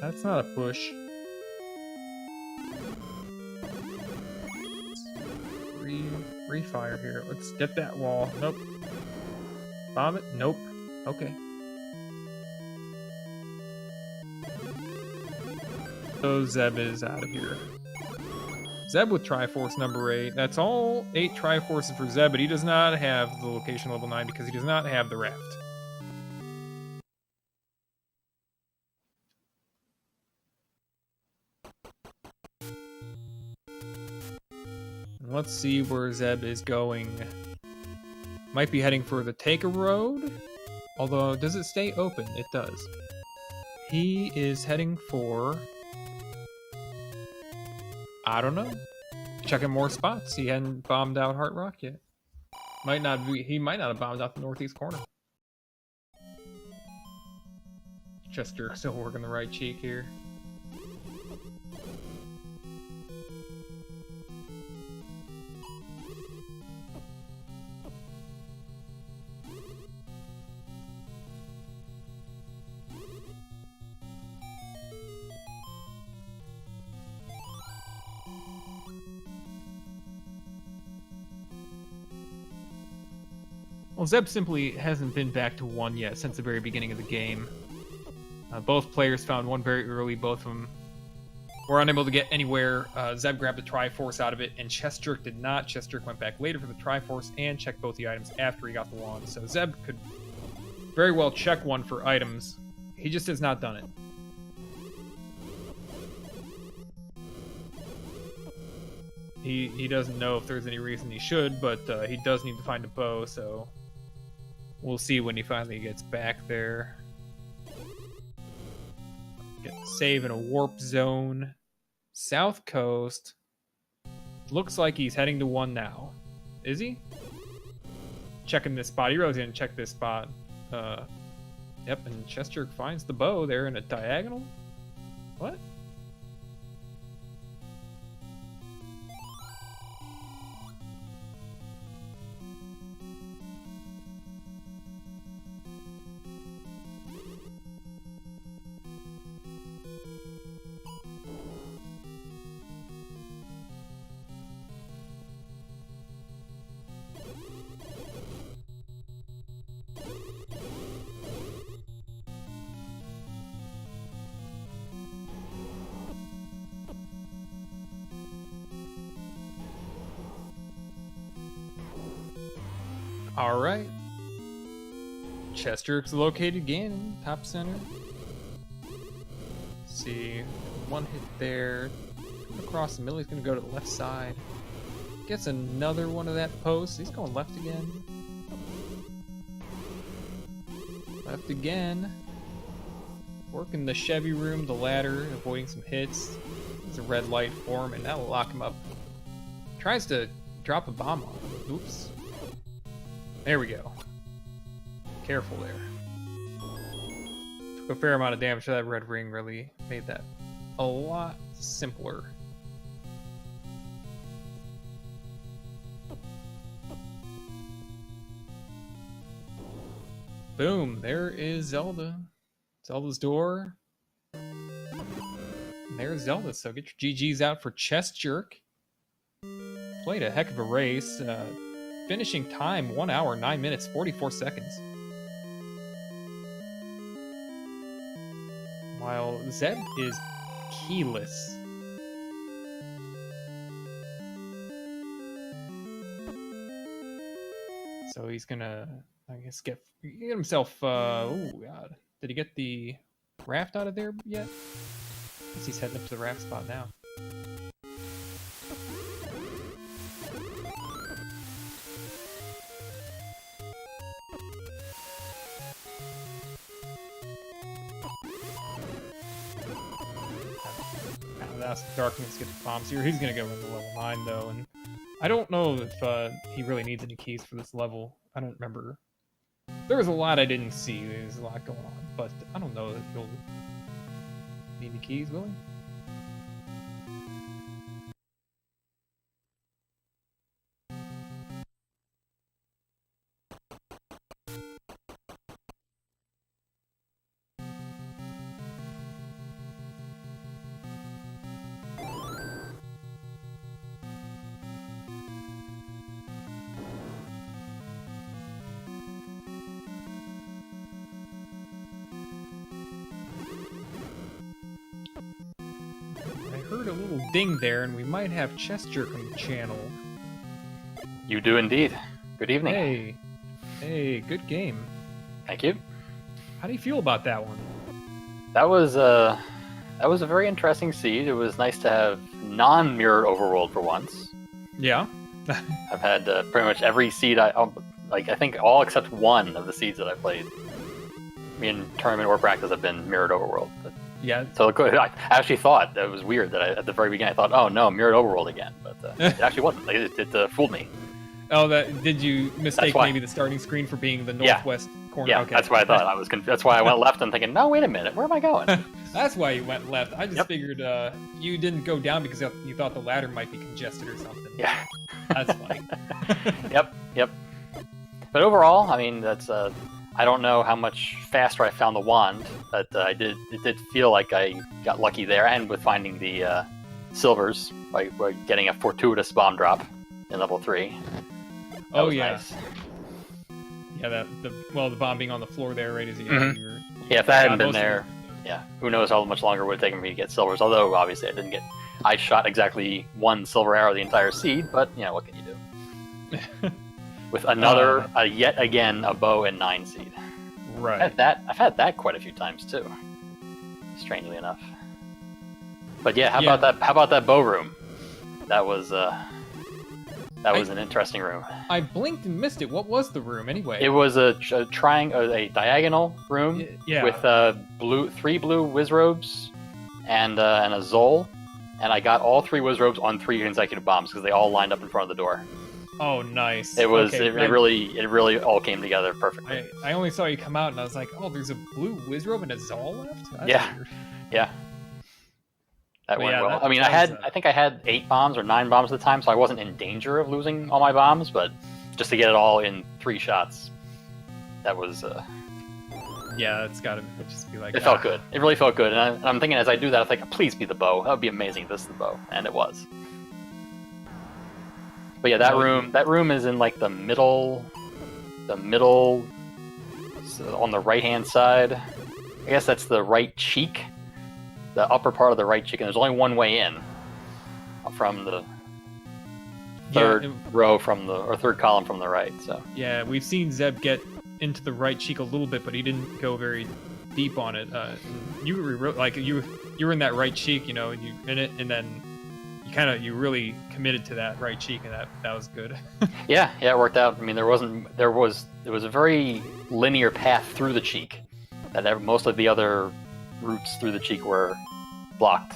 That's not a push. Refire here. Let's get that wall. Nope. Bomb it? Nope. Okay. So Zeb is out of here. Zeb with Triforce number 8. That's all 8 Triforces for Zeb, but he does not have the location level 9 because he does not have the raft. Let's see where Zeb is going. Might be heading for the Take a Road. Although, does it stay open? It does. He is heading for... I don't know. Checking more spots. He hadn't bombed out Heart Rock yet. He might not have bombed out the northeast corner. Chessjerk still working the right cheek here. Well, Zeb simply hasn't been back to 1 yet since the very beginning of the game. Both players found 1 very early. Both of them were unable to get anywhere. Zeb grabbed the Triforce out of it, and chessjerk did not. Chessjerk went back later for the Triforce and checked both the items after he got the wand. So Zeb could very well check 1 for items. He just has not done it. He doesn't know if there's any reason he should, but he does need to find a bow, so we'll see when he finally gets back there. Save in a warp zone. South Coast. Looks like he's heading to 1 now. Is he? Checking this spot. He really didn't check this spot. Yep, and chessjerk finds the bow there in a diagonal. What? Alright. Chessjerk's located again in top center. Let's see. 1 hit there. Across the middle, he's going to go to the left side. Gets another one of that post. He's going left again. Left again. Working the Chevy room, the ladder, avoiding some hits. There's a red light for him, and that'll lock him up Tries to drop a bomb on him. Oops. There we go. Careful there. Took a fair amount of damage to that red ring, really made that a lot simpler. Boom, there is Zelda. Zelda's door. And there's Zelda, so get your GGs out for chessjerk. Played a heck of a race. Finishing time, 1 hour, 9 minutes, 44 seconds. While Zeb is keyless. So he's gonna, I guess, get himself, oh god. Did he get the raft out of there yet? I guess he's heading up to the raft spot now. Ask Darkness to get the bombs here. He's gonna go into level 9 though, and I don't know if he really needs any keys for this level. I don't remember. There was a lot I didn't see. There's a lot going on, but I don't know that he'll need any keys, will he? Heard a little ding there, and we might have chessjerk on the channel. You do indeed. Good evening. Hey, good game. Thank you. How do you feel about that one? That was a very interesting seed. It was nice to have non-mirrored overworld for once. Yeah. I've had pretty much every seed I think all except one of the seeds that I played. Me in tournament or practice have been mirrored overworld. But Yeah. So I actually thought that was weird that at the very beginning I thought, oh no, mirrored overworld again, but it actually wasn't. It fooled me. Oh, did you mistake maybe the starting screen for being the northwest corner? Yeah, okay. That's what I thought. I was that's why I went left and thinking, no, wait a minute, where am I going? That's why you went left. I just figured you didn't go down because you thought the ladder might be congested or something. Yeah. That's funny. Yep. But overall, I mean, that's I don't know how much faster I found the wand, but it did feel like I got lucky there, and with finding the silvers by getting a fortuitous bomb drop in level 3. That was nice. Yeah, the bomb being on the floor there, right as you Yeah, if that hadn't been there, who knows how much longer it would have taken me to get silvers, although obviously I shot exactly 1 silver arrow the entire seed, but what can you do? With another, yet again, a bow and 9 seed. Right. I've had that quite a few times too. Strangely enough. But yeah, how about that bow room? That was an interesting room. I blinked and missed it. What was the room anyway? It was a diagonal room with 3 blue wizrobes and a Zol, and I got all 3 wizrobes on 3 consecutive bombs because they all lined up in front of the door. Oh, nice. It was it really all came together perfectly. I only saw you come out and I was like, oh, there's a blue wizrobe and a Zol left? That's weird. Yeah. That went well. I think I had 8 bombs or 9 bombs at the time, so I wasn't in danger of losing all my bombs, but just to get it all in 3 shots, that was yeah, it's gotta just be like it felt good. It really felt good, and I'm thinking as I do that, I think, please be the bow. That would be amazing if this is the bow, and it was. But yeah, that room is in like the middle, so on the right-hand side. I guess that's the right cheek, the upper part of the right cheek, and there's only one way in from the third row or third column from the right. So yeah, we've seen Zeb get into the right cheek a little bit, but he didn't go very deep on it. You were in that right cheek, and you in it, and then you really committed to that right cheek, and that was good. yeah, it worked out. I mean, it was a very linear path through the cheek, that most of the other routes through the cheek were blocked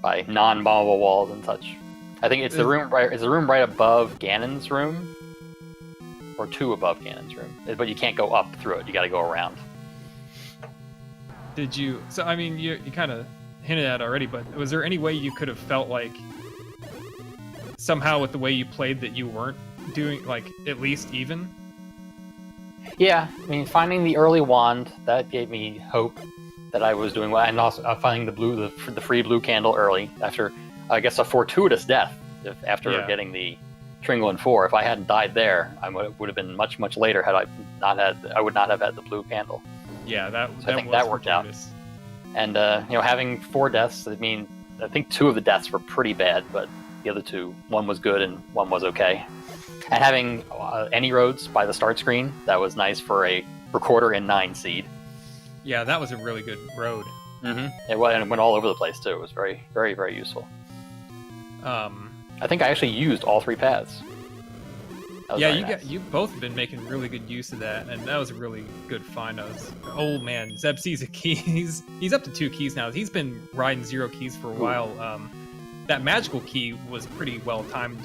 by non-bombable walls and such. I think it's the room right. It's the room right above Ganon's room, or 2 above Ganon's room. But you can't go up through it. You got to go around. Did you? So I mean, you kind of hinted at it already, but was there any way you could have felt like somehow with the way you played that you weren't doing like at least even? Yeah, I mean, finding the early wand that gave me hope that I was doing well, and also finding the free blue candle early after, I guess, a fortuitous death after getting the Tringle in 4. If I hadn't died there, I would have been much later had I would not have had the blue candle. Yeah, that I think that worked out. And having 4 deaths, I mean, I think 2 of the deaths were pretty bad, but the other 2, one was good and one was okay. And having any roads by the start screen, that was nice for a recorder in 9 seed. Yeah, that was a really good road. Mm-hmm. It went all over the place too. It was very, very, very useful. I think I actually used all 3 paths. Yeah, you both have been making really good use of that, and that was a really good find. Oh man, Zeb sees a key. He's up to 2 keys now. He's been riding 0 keys for a while. That magical key was pretty well timed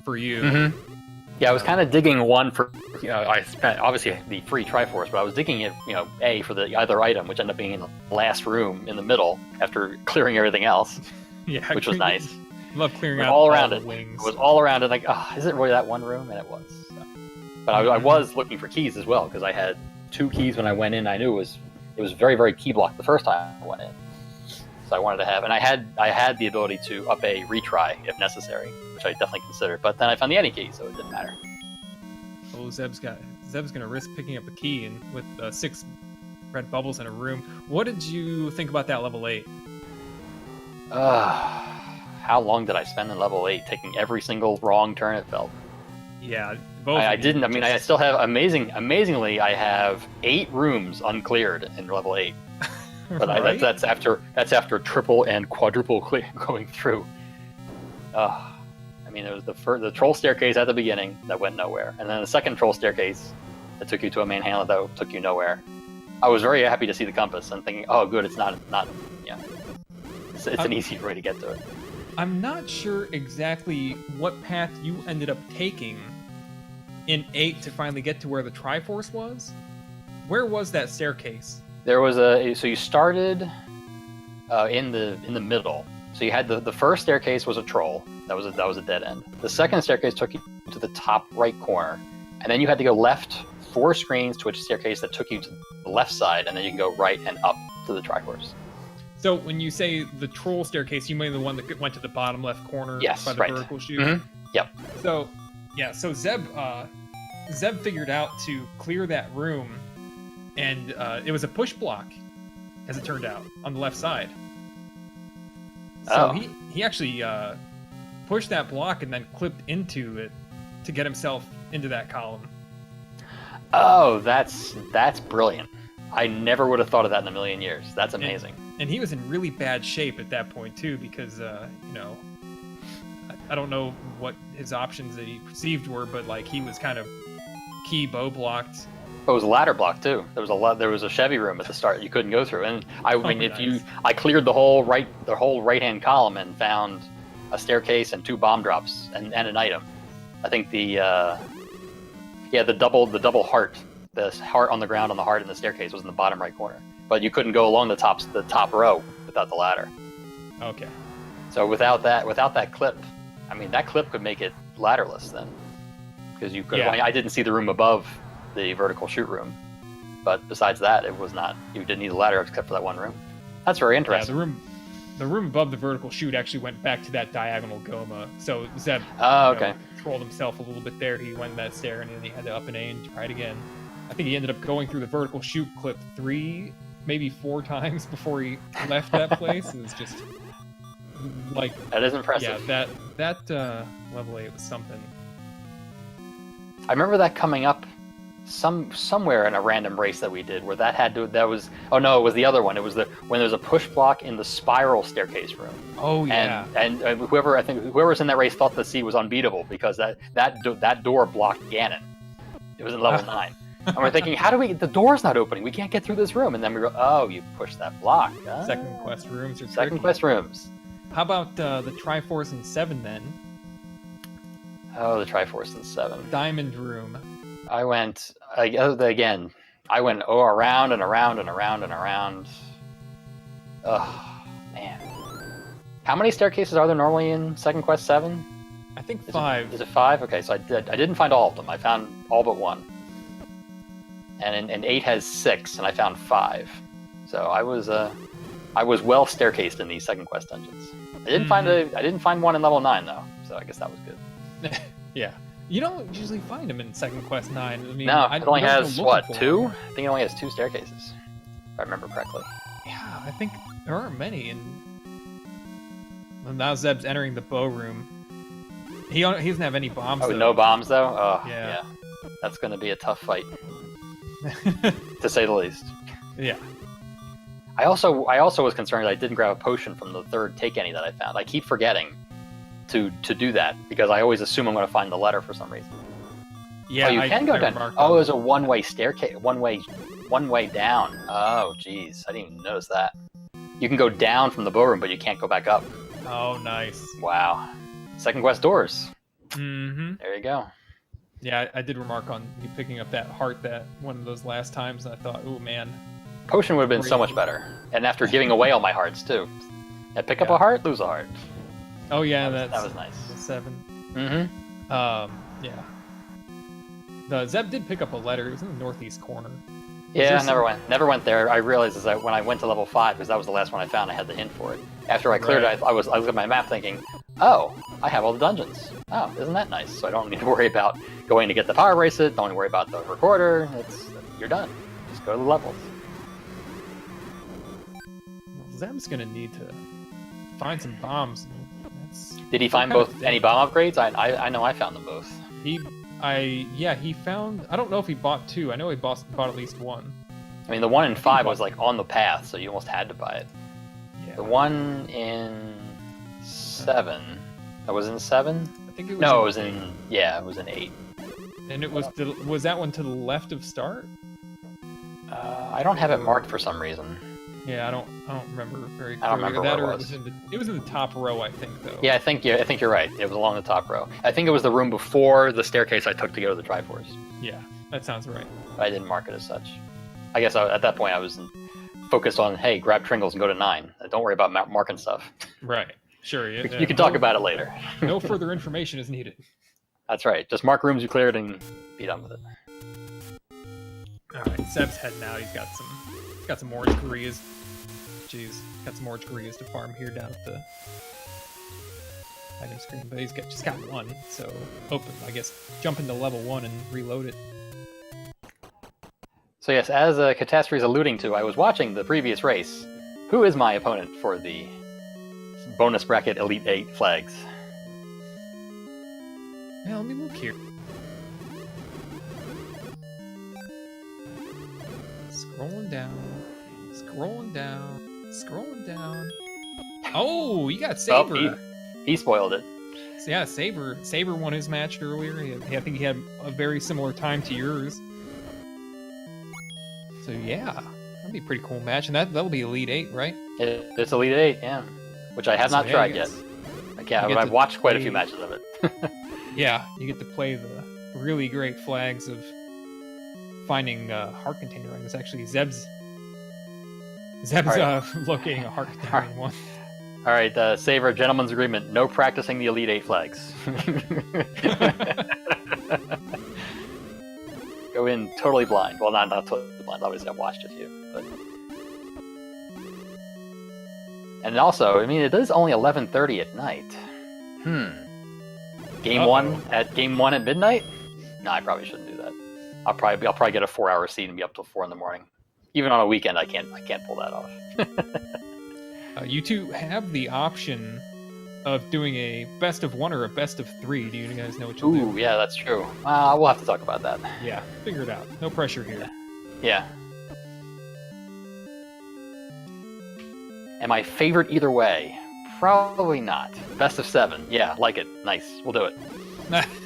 for you. Mm-hmm. Yeah, I was kind of digging one for, I spent obviously the free Triforce, but I was digging it, A for the other item, which ended up being in the last room in the middle after clearing everything else. Yeah, which was nice. Love clearing out all around it. Wings. It was all around it. Like, is it really that one room? And it was. So. But I was looking for keys as well because I had 2 keys when I went in. I knew it was very, very key blocked the first time I went in. So I wanted to have, and I had the ability to up a retry if necessary, which I definitely considered. But then I found the any key, so it didn't matter. Oh, Zeb's gonna risk picking up a key, and with 6 red bubbles in a room. What did you think about that level 8? How long did I spend in level 8 taking every single wrong turn it felt? Yeah, both. I didn't. I mean, I still have amazingly, I have 8 rooms uncleared in level 8. But right? that's after triple and quadruple going through. I mean, there was the troll staircase at the beginning that went nowhere, and then the second troll staircase that took you to a main hamlet that took you nowhere. I was very happy to see the compass and thinking, oh, good, it's not. Yeah, it's an easy way to get to it. I'm not sure exactly what path you ended up taking in 8 to finally get to where the Triforce was. Where was that staircase? There was so you started in the middle. So you had the first staircase was a troll. That was a dead end. The second staircase took you to the top right corner, and then you had to go left 4 screens to a staircase that took you to the left side, and then you can go right and up to the Triforce. So when you say the troll staircase, you mean the one that went to the bottom left corner by the vertical chute? Mm-hmm. Yep. So Zeb figured out to clear that room, and it was a push block, as it turned out, on the left side. So he actually pushed that block and then clipped into it to get himself into that column. Oh, that's brilliant. I never would have thought of that in a million years. That's amazing. And he was in really bad shape at that point too, because I don't know what his options that he perceived were, but like he was kind of key bow blocked. It was a ladder block too. There was a Chevy room at the start you couldn't go through, and I cleared the whole right hand column and found a staircase and 2 bomb drops and an item. I think the double heart, the heart on the ground on the heart in the staircase was in the bottom right corner, but you couldn't go along the top row without the ladder. Okay. So without that clip, I mean that clip could make it ladderless then, because you could. Yeah. I didn't see the room above the vertical chute room, but besides that, it was not. You didn't need a ladder except for that one room. That's very interesting. Yeah, the room above the vertical chute actually went back to that diagonal Goma. So Zeb trolled himself a little bit there. He went that stair and then he had to up an A and try it again. I think he ended up going through the vertical chute clip 3, maybe 4 times before he left that place. It was just like that is impressive. Yeah, that level 8 was something. I remember that coming up somewhere in a random race that we did where it was the other one. It was when there's a push block in the spiral staircase room. Oh yeah. And whoever's in that race thought the C was unbeatable because that door blocked Ganon. It was in level 9. And we're thinking, the door's not opening. We can't get through this room. And then we go, oh, you pushed that block. Second quest rooms. Second quest rooms. How about the Triforce in 7 then? Oh, the Triforce in 7. Diamond Room. I went again. I went around and around and around and around. Oh man, how many staircases are there normally in Second Quest 7? I think 5. Is it 5? Okay, so I didn't find all of them. I found all but 1. And 8 has 6, and I found 5. So I was well staircased in these Second Quest dungeons. I didn't find one in level 9 though, so I guess that was good. Yeah. You don't usually find them in Second Quest 9. I mean, No, it only there's has, no what, looking for 2? them. I think it only has 2 staircases, if I remember correctly. Yeah, I think there aren't many. And now Zeb's entering the bow room. He doesn't have any bombs. Oh, though. no bombs, though? Oh, Yeah. yeah. That's going to be a tough fight, to say the least. Yeah. I also was concerned that I didn't grab a potion from the third take any that I found. I keep forgetting to do that, because I always assume I'm going to find the letter for some reason. Yeah, Oh, you can go down. Oh, it was a one-way staircase, one way down. Oh, jeez, I didn't even notice that. You can go down from the bow room, but you can't go back up. Oh, nice. Wow. Second Quest doors. Mm-hmm. There you go. Yeah, I did remark on you picking up that heart that one of those last times, and I thought, oh man. Potion would have been so much better. And after giving away all my hearts too. Yeah, pick up a heart, lose a heart. Oh yeah, that was nice. 7. Mm-hmm. Yeah. The Zeb did pick up a letter. It was in the northeast corner. Yeah, never went there. I realized that when I went to level 5, because that was the last one I found, I had the hint for it. After I cleared it, I was looking at my map thinking, oh, I have all the dungeons. Oh, isn't that nice? So I don't need to worry about going to get the power bracelet. Don't worry about the recorder. You're done. Just go to the levels. Well, Zeb's gonna need to find some bombs. Did he find any bomb upgrades? I know I found them both. He found. I don't know if he bought 2. I know he bought at least 1. I mean, the one in 5 was like on the path, so you almost had to buy it. Yeah. The one in 7. That was in 7? I think it was. No, it was in. Yeah, it was in 8. And it was that one to the left of start? I don't have it marked for some reason. Yeah, I don't remember very clearly. I don't remember that, where or it was. It was in the top row, I think, though. Yeah, I think you're right. It was along the top row. I think it was the room before the staircase I took to go to the Triforce. Yeah, that sounds right. But I didn't mark it as such. I guess at that point I was focused on, hey, grab Tringles and go to 9. Don't worry about marking stuff. Right. Sure. Yeah, you can talk about it later. No further information is needed. That's right. Just mark rooms you cleared and be done with it. All right, Seb's heading out. He's got some orange Koreas. Jeez, got some orange Koreas to farm here down at the item screen, but he's just got 1, so I guess jump into level 1 and reload it. So yes, as Catastrophe is alluding to, I was watching the previous race. Who is my opponent for the bonus bracket Elite 8 flags? Yeah, let me look here. Scrolling down. Oh, you got Saber. Oh, he spoiled it. So yeah, Saber won his match earlier. I think he had a very similar time to yours. So yeah, that'd be a pretty cool match, and that'll be Elite 8, right? It's Elite 8, yeah. Which I have not tried yet. But I've watched quite a few matches of it. Yeah, you get to play the really great flags of finding heart container items. Actually, Zeb's right. locating a heart container one. All right, Saber, gentleman's agreement. No practicing the Elite 8 flags. Go in totally blind. Well, not totally blind. Obviously, I've watched a few. But... And also, I mean, it is only 11:30 at night. Game one at midnight? No, I probably shouldn't do that. I'll probably get a 4-hour seat and be up till 4 in the morning. Even on a weekend, I can't pull that off. You two have the option of doing a best of 1 or a best of 3. Do you guys know what you'll do? Ooh, yeah, that's true. We'll have to talk about that. Yeah, figure it out. No pressure here. Yeah. Am I favorite either way? Probably not. Best of 7. Yeah, like it. Nice. We'll do it.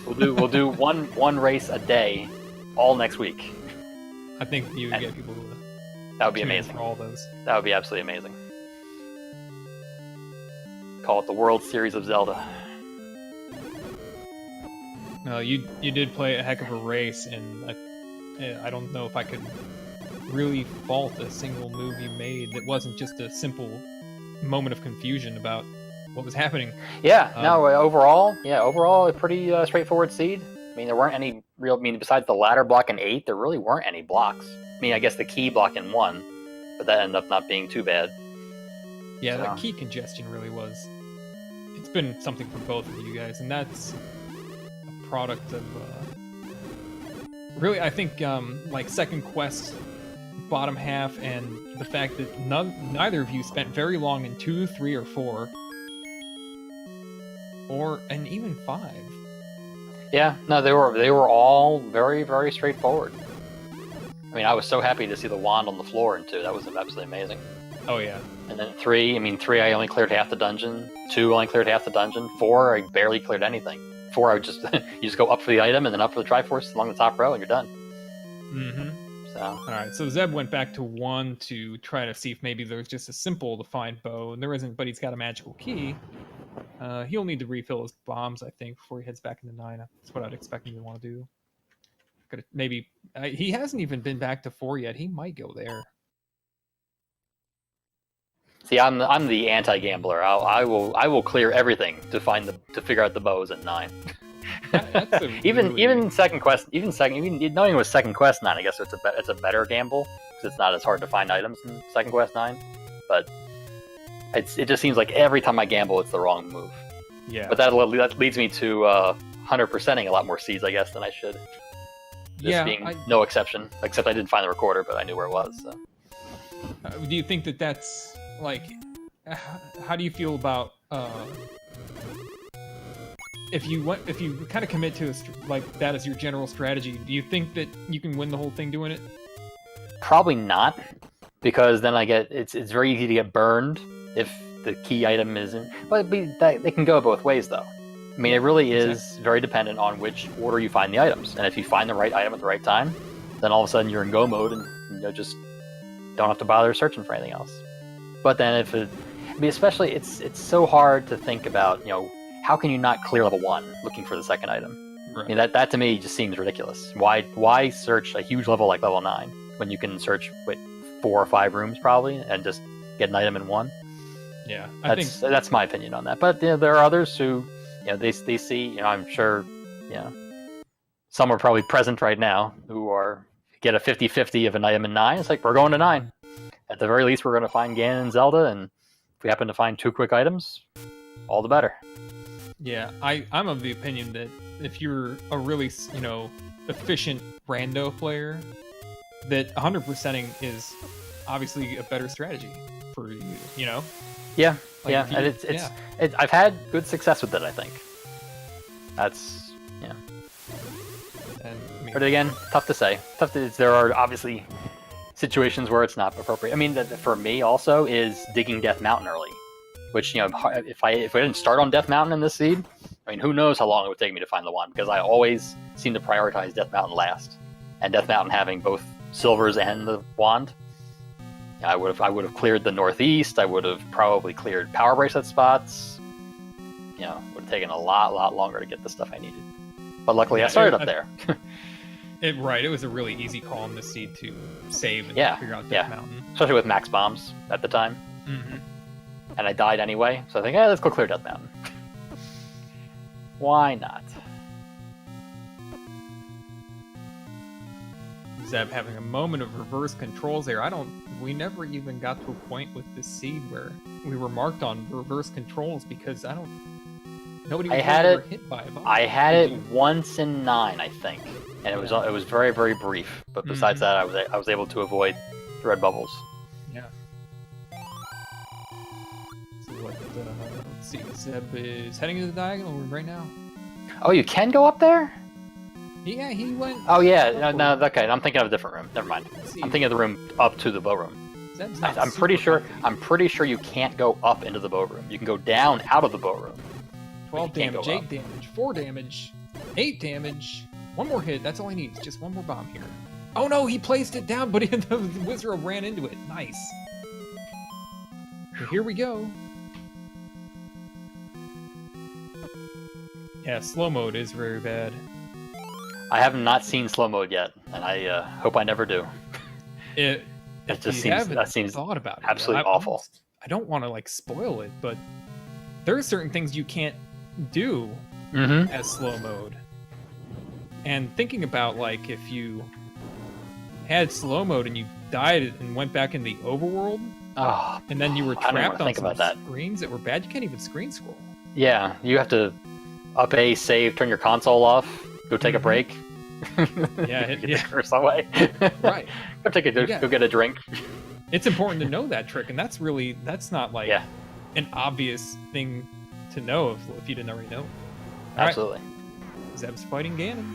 We'll do one race a day, all next week. I think you would get people to. That would be amazing. For all those. That would be absolutely amazing. Call it the World Series of Zelda. No, you did play a heck of a race, and I don't know if I could really fault a single move you made that wasn't just a simple moment of confusion about what was happening. Yeah, no, overall, a pretty straightforward seed. I mean, there weren't any real. I mean, besides the ladder block in 8, there really weren't any blocks. I mean, I guess the key block in 1, but that ended up not being too bad. Yeah, So. that key congestion really was. It's been something for both of you guys, and that's a product of. Really, I think like Second Quest bottom half, and the fact that neither of you spent very long in 2, 3, or 4, and even 5. Yeah, no, they were all very, very straightforward. I mean, I was so happy to see the wand on the floor in 2. That was absolutely amazing. Oh yeah. And then 3, I mean, 3 I only cleared half the dungeon. 2 only cleared half the dungeon. 4 I barely cleared anything. 4 I would just you just go up for the item and then up for the Triforce along the top row and you're done. Mm-hmm. So. All right, so Zeb went back to 1 to try to see if maybe there's just a simple to find bow, and there isn't, but he's got a magical key. He'll need to refill his bombs, I think, before he heads back into 9. That's what I'd expect him to want to do. Maybe he hasn't even been back to 4 yet. He might go there. See, I'm the anti-gambler. I will clear everything to figure out the bows at 9. even second quest, even knowing it was second quest 9, I guess it's a better gamble because it's not as hard to find items in second quest 9. But it just seems like every time I gamble, it's the wrong move. Yeah. But that leads me to 100%ing a lot more seeds, I guess, than I should. This being no exception, except I didn't find the recorder, but I knew where it was. So. Do you think that that's like? How do you feel about if you kind of commit to like that as your general strategy? Do you think that you can win the whole thing doing it? Probably not, because then it's very easy to get burned if the key item isn't. But they can go both ways, though. I mean, it really is very dependent on which order you find the items, and if you find the right item at the right time, then all of a sudden you're in go mode and just don't have to bother searching for anything else. But then especially it's so hard to think about, how can you not clear level 1 looking for the second item? Right. I mean, that to me just seems ridiculous. Why search a huge level like level 9 when you can search 4 or 5 rooms probably and just get an item in 1? Yeah, that's my opinion on that. But there are others who, they see, I'm sure, some are probably present right now who get a 50-50 of an item in 9. It's like, we're going to 9. At the very least, we're going to find Ganon and Zelda, and if we happen to find 2 quick items, all the better. Yeah, I'm of the opinion that if you're a really, efficient rando player, that 100%ing is obviously a better strategy for you, Yeah, and I've had good success with it, I think. That's, yeah. But again, tough to say. There are obviously situations where it's not appropriate. I mean, for me also is digging Death Mountain early, which, if I didn't start on Death Mountain in this seed, I mean, who knows how long it would take me to find the one, because I always seem to prioritize Death Mountain last, and Death Mountain having both silvers and the wand. I would have cleared the northeast. I would have probably cleared power bracelet spots. Would have taken a lot longer to get the stuff I needed. But luckily, I started up there. It was a really easy call in this seed to save and figure out Death Mountain. Especially with max bombs at the time. Mm-hmm. And I died anyway, so I think, let's go clear Death Mountain. Why not? Zeb having a moment of reverse controls there. We never even got to a point with this seed where we were marked on reverse controls because nobody was ever hit by a bomb. I had it once in 9, I think, and it was very, very brief. But besides that, I was able to avoid the red bubbles. Yeah. So let's see. Zeb is heading to the diagonal room right now. Oh, you can go up there? Yeah, he went. Oh yeah, no, okay. I'm thinking of a different room. Never mind. I'm thinking of the room up to the bow room. I'm pretty sure you can't go up into the bow room. You can go down out of the bow room. 12 damage, 8 damage, 4 damage, 8 damage. One more hit. That's all he needs. Just one more bomb here. Oh no, he placed it down, but the Wizard ran into it. Nice. So here we go. Yeah, slow mode is very bad. I have not seen slow mode yet, and I hope I never do. It That if just you seems haven't that seems thought about it, absolutely awful. I don't want to like spoil it, but there are certain things you can't do Mm-hmm. as slow mode. And thinking about like if you had slow mode and you died and went back in the overworld, Oh, and then you were I don't even trapped wanna on think some about that. screens that were bad, you can't even screen scroll. yeah, you have to up A, save, turn your console off, go take a Mhm. break. Yeah, Get yeah. the curse away. Right. Go take a Yeah. go get a drink. It's important to know that trick, and that's not like Yeah, an obvious thing to know if you didn't already know. All right, absolutely. Zeb's fighting Ganon.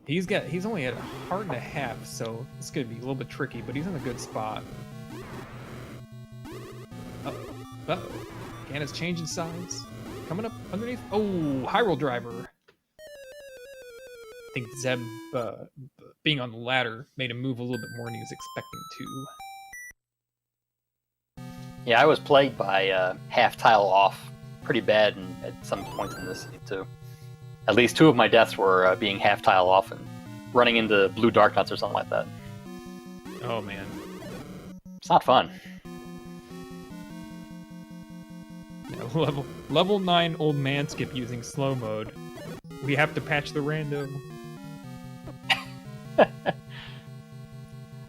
He's only at a heart and a half, so it's gonna be a little bit tricky, but he's in a good spot. Uh-oh. Ganon's changing sides. Coming up underneath. Oh, Hyrule Driver. I think Zeb being on the ladder made him move a little bit more than he was expecting to. Yeah, I was plagued by half tile off pretty bad at some points in this scene too. At least 2 of my deaths were being half tile off and running into blue dark nuts or something like that. Oh man. It's not fun. Yeah, level 9 old man skip using slow mode. We have to patch the random.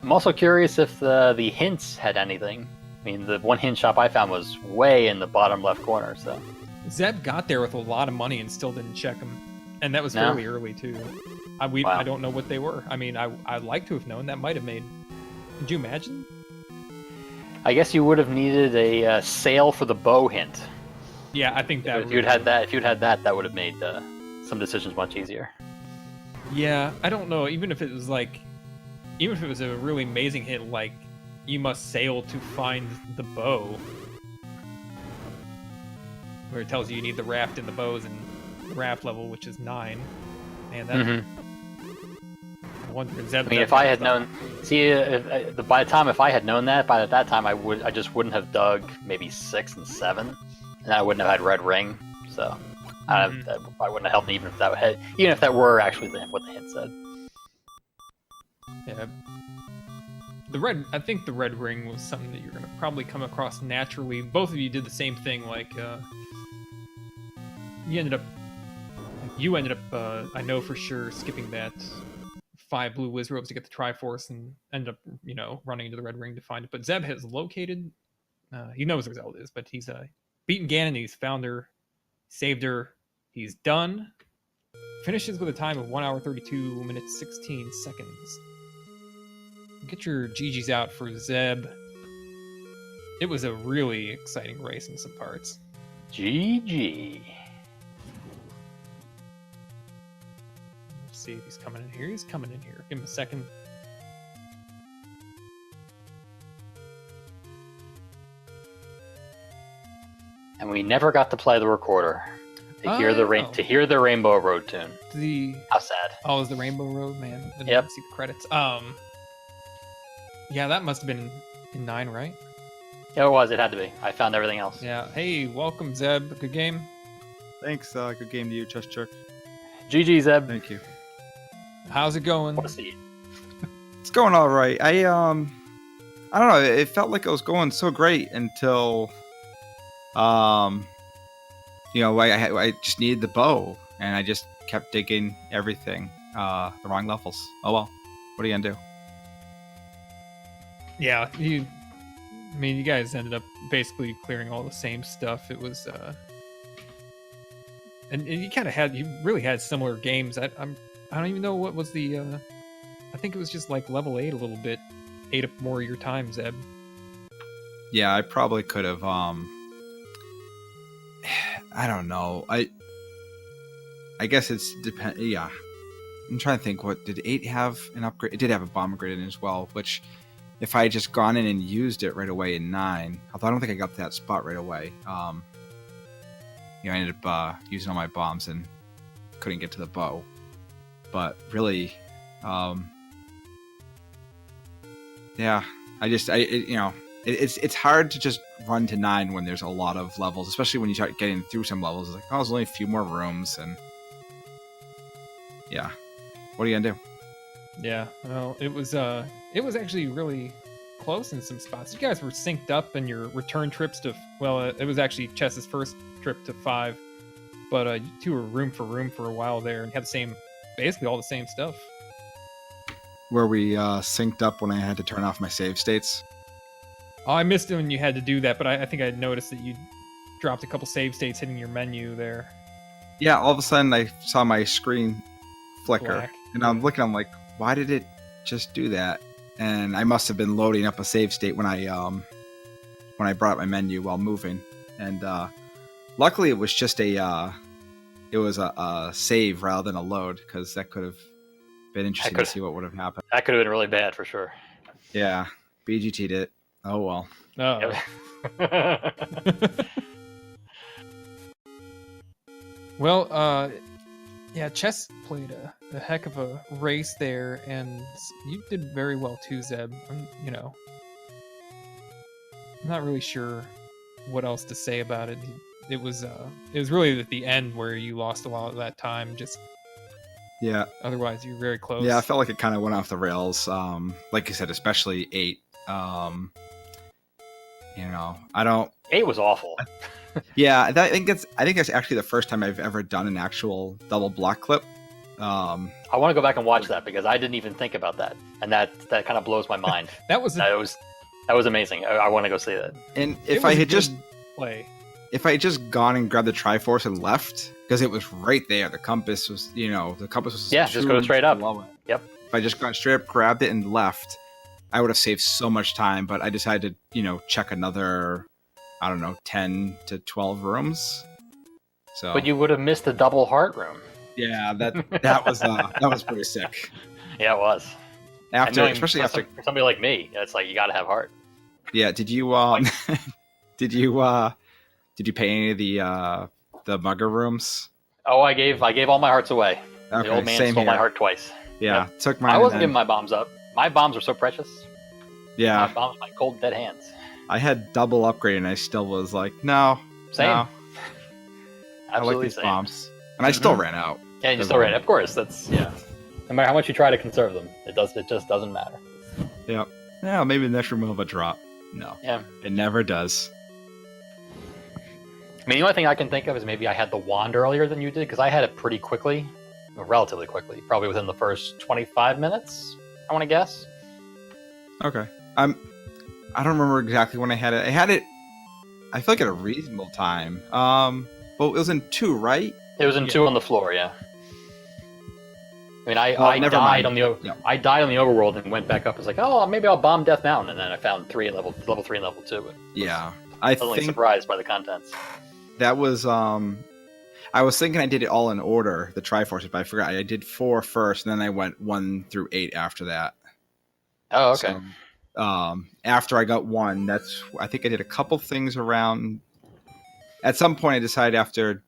I'm also curious if the hints had anything. I mean, the one hint shop I found was way in the bottom left corner, so... Zeb got there with a lot of money and still didn't check them. And that was No. fairly early, too. I Wow. don't know what they were. I mean, I'd like to have known. That might have made... Could you imagine? I guess you would have needed a sale for the bow hint. Yeah, I think that... If you'd had that, that would have made some decisions much easier. Yeah, I don't know. Even if it was like... Even if it was a really amazing hit, like, you must sail to find the bow. Where it tells you need the raft and the bows and the raft level, which is 9. Man, that... Mm-hmm. I wonder if Zeb... I mean, if I had known... See, by the time if I had known that, by that time I just wouldn't have dug maybe 6 and 7, and I wouldn't have had red ring, so... that probably wouldn't have helped me even if that were actually what the hint said. Yeah. I think the red ring was something that you're gonna probably come across naturally. Both of you did the same thing, like, you ended up, I know for sure, skipping that 5 blue Wizrobes to get the Triforce and ended up, running into the red ring to find it. But Zeb has located, he knows where Zelda is, but he's beaten Ganon, he's found her, saved her, he's done. Finishes with a time of 1 hour 32 minutes 16 seconds. Get your GGs out for Zeb. It was a really exciting race in some parts. GG. Let's see if he's coming in here. He's coming in here. Give him a second. And we never got to play the recorder to hear the Rainbow Road tune. How sad. Oh, it was the Rainbow Road, man. I didn't Yep. see the credits. Yeah, that must have been in 9, right? Yeah, it was. It had to be. I found everything else. Yeah. Hey, welcome, Zeb. Good game. Thanks. Good game to you, chessjerk. GG, Zeb. Thank you. How's it going? What a seed. It's going all right. I don't know. It felt like it was going so great until, I just needed the bow, and I just kept digging everything, the wrong levels. Oh well. What are you gonna do? Yeah, you guys ended up basically clearing all the same stuff. It was, and you really had similar games. I don't even know what was the, I think it was just like level 8 a little bit, ate up more of your time, Zeb. Yeah, I probably could have. I don't know. I guess it's depend. Yeah, I'm trying to think. What did 8 have an upgrade? It did have a bomb upgrade in as well, which. If I had just gone in and used it right away in 9, although I don't think I got to that spot right away, I ended up using all my bombs and couldn't get to the bow. But really, yeah, it's hard to just run to 9 when there's a lot of levels, especially when you start getting through some levels. It's like, oh, there's only a few more rooms, and yeah, what are you gonna do? Yeah, well, it was actually really close in some spots. You guys were synced up in your return trips to, well, it was actually Chess's first trip to 5, but you two were room for a while there and had the same, basically all the same stuff. Were we synced up when I had to turn off my save states? Oh, I missed it when you had to do that, but I think I noticed that you dropped a couple save states hitting your menu there. Yeah, all of a sudden I saw my screen flicker, Black. and I'm looking, I'm like, why did it just do that? And I must have been loading up a save state when I brought up my menu while moving, and luckily it was just a save rather than a load, because that could have been interesting to see what would have happened. That could have been really bad for sure. Yeah, BGT'd it. Oh well. Oh. Well, yeah, Chess played a heck of a race there, and you did very well too, Zeb. I'm not really sure what else to say about it. It was really at the end where you lost a lot of that time. Just yeah. Otherwise, you're very close. Yeah, I felt like it kind of went off the rails. Like you said, especially 8. I don't. 8 was awful. Yeah, I think that's actually the first time I've ever done an actual double block clip. I want to go back and watch that because I didn't even think about that, and that kind of blows my mind. that was amazing. I want to go see that. And if I had just play, if I had just gone and grabbed the Triforce and left, because it was right there, the compass was, just go straight up. Yep. If I just gone straight up, grabbed it, and left, I would have saved so much time. But I decided to, check another, I don't know, 10 to 12 rooms. So. But you would have missed the double heart room. Yeah, that was pretty sick. Yeah, it was. Especially after for somebody like me, it's like you got to have heart. Yeah. Did you did you pay any of the mugger rooms? Oh, I gave all my hearts away. Okay, the old man same stole here. my heart twice. Yeah, Yep. took mine. I wasn't giving my bombs up. My bombs were so precious. Yeah. My bombs, my cold dead hands. I had double upgrade, and I still was like, no. Same. No. Absolutely I like these same. bombs, and I still ran out. Yeah, and you still ran. Of course, that's No matter how much you try to conserve them, it just doesn't matter. Yep. Yeah, maybe the next room will have a drop. No. Yeah. It never does. I mean, the only thing I can think of is maybe I had the wand earlier than you did, because I had it pretty quickly, relatively quickly, probably within the first 25 minutes, I want to guess. Okay. I don't remember exactly when I had it. I had it, I feel like at a reasonable time. Well, it was in 2, right? It was in 2 on the floor, yeah. I mean, I never died mind. on the I died on the overworld and went back up. It's like, oh, maybe I'll bomb Death Mountain, and then I found level 3 and level 2. Yeah, I Totally think surprised by the contents. that was. I was thinking I did it all in order, the Triforces, but I forgot I did 4 first, and then I went 1 through 8 after that. Oh, okay. So, after I got 1, I think I did a couple things around. At some point, I decided after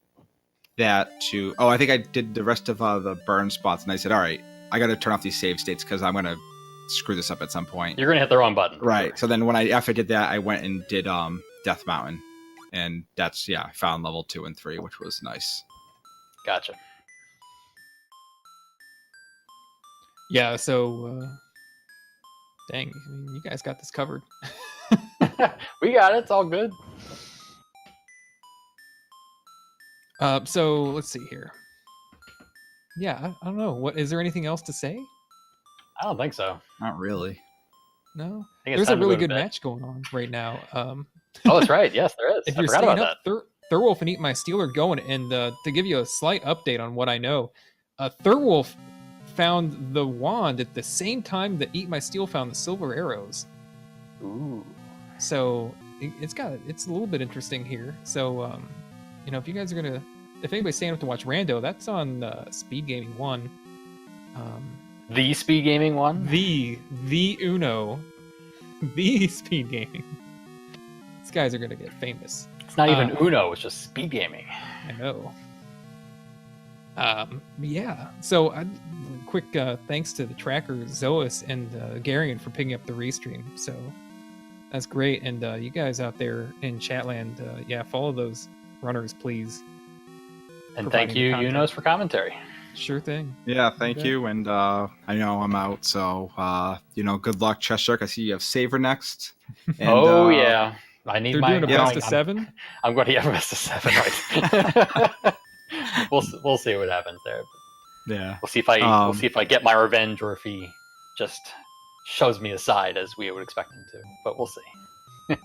that I think I did the rest of the burn spots, and I said, all right, I got to turn off these save states because I'm going to screw this up at some point. You're going to hit the wrong button. Right. Sure. So then after I did that, I went and did Death Mountain, and that's, I found level 2 and 3, which was nice. Gotcha. Yeah, so dang, I mean, you guys got this covered. We got it. It's all good. So let's see here. Yeah, I don't know. What is there anything else to say? I don't think so. Not really. No. think it's There's a time to really go to good bed. match going on right now. Oh, that's right. Yes, there is. If I you're forgot staying about up, Thurwolf and Eat My Steel are going. And to give you a slight update on what I know, Thurwolf found the wand at the same time that Eat My Steel found the silver arrows. that. Ooh. So it's a little bit interesting here. So if you guys are if anybody's staying up to watch Rando, that's on Speed Gaming 1. The Speed Gaming one? The Uno, the Speed Gaming. These guys are gonna get famous. It's not even Uno, it's just Speed Gaming. I know. Yeah. So, quick thanks to the tracker Zoas and Garion for picking up the restream. So, That's great. And you guys out there in Chatland, yeah, follow those runners, please. And Providing thank the you, content. Unos, for commentary. Sure thing. Yeah, thank Okay. you. And I know I'm out, so good luck, chessjerk. I see you have Saver next. And, Oh yeah, I need They're my. doing a Yeah. best of 7. I'm going to get a best of 7, right? we'll see what happens there. yeah. We'll see if I get my revenge or if he just shows me aside as we would expect him to. But we'll see.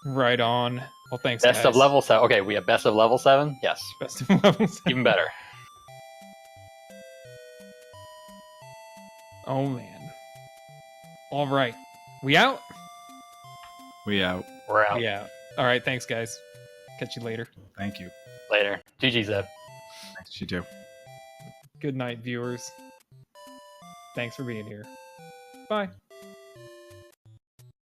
Right on. Well, thanks, Best guys. of level 7. Okay, we have best of level 7. Yes, Best of level 7. even better. Oh, man. All right. We out? We out. We're out. Yeah. All right. Thanks, guys. Catch you later. Thank you. Later. GG, Zeb. Thanks, you too. Good night, viewers. Thanks for being here. Bye.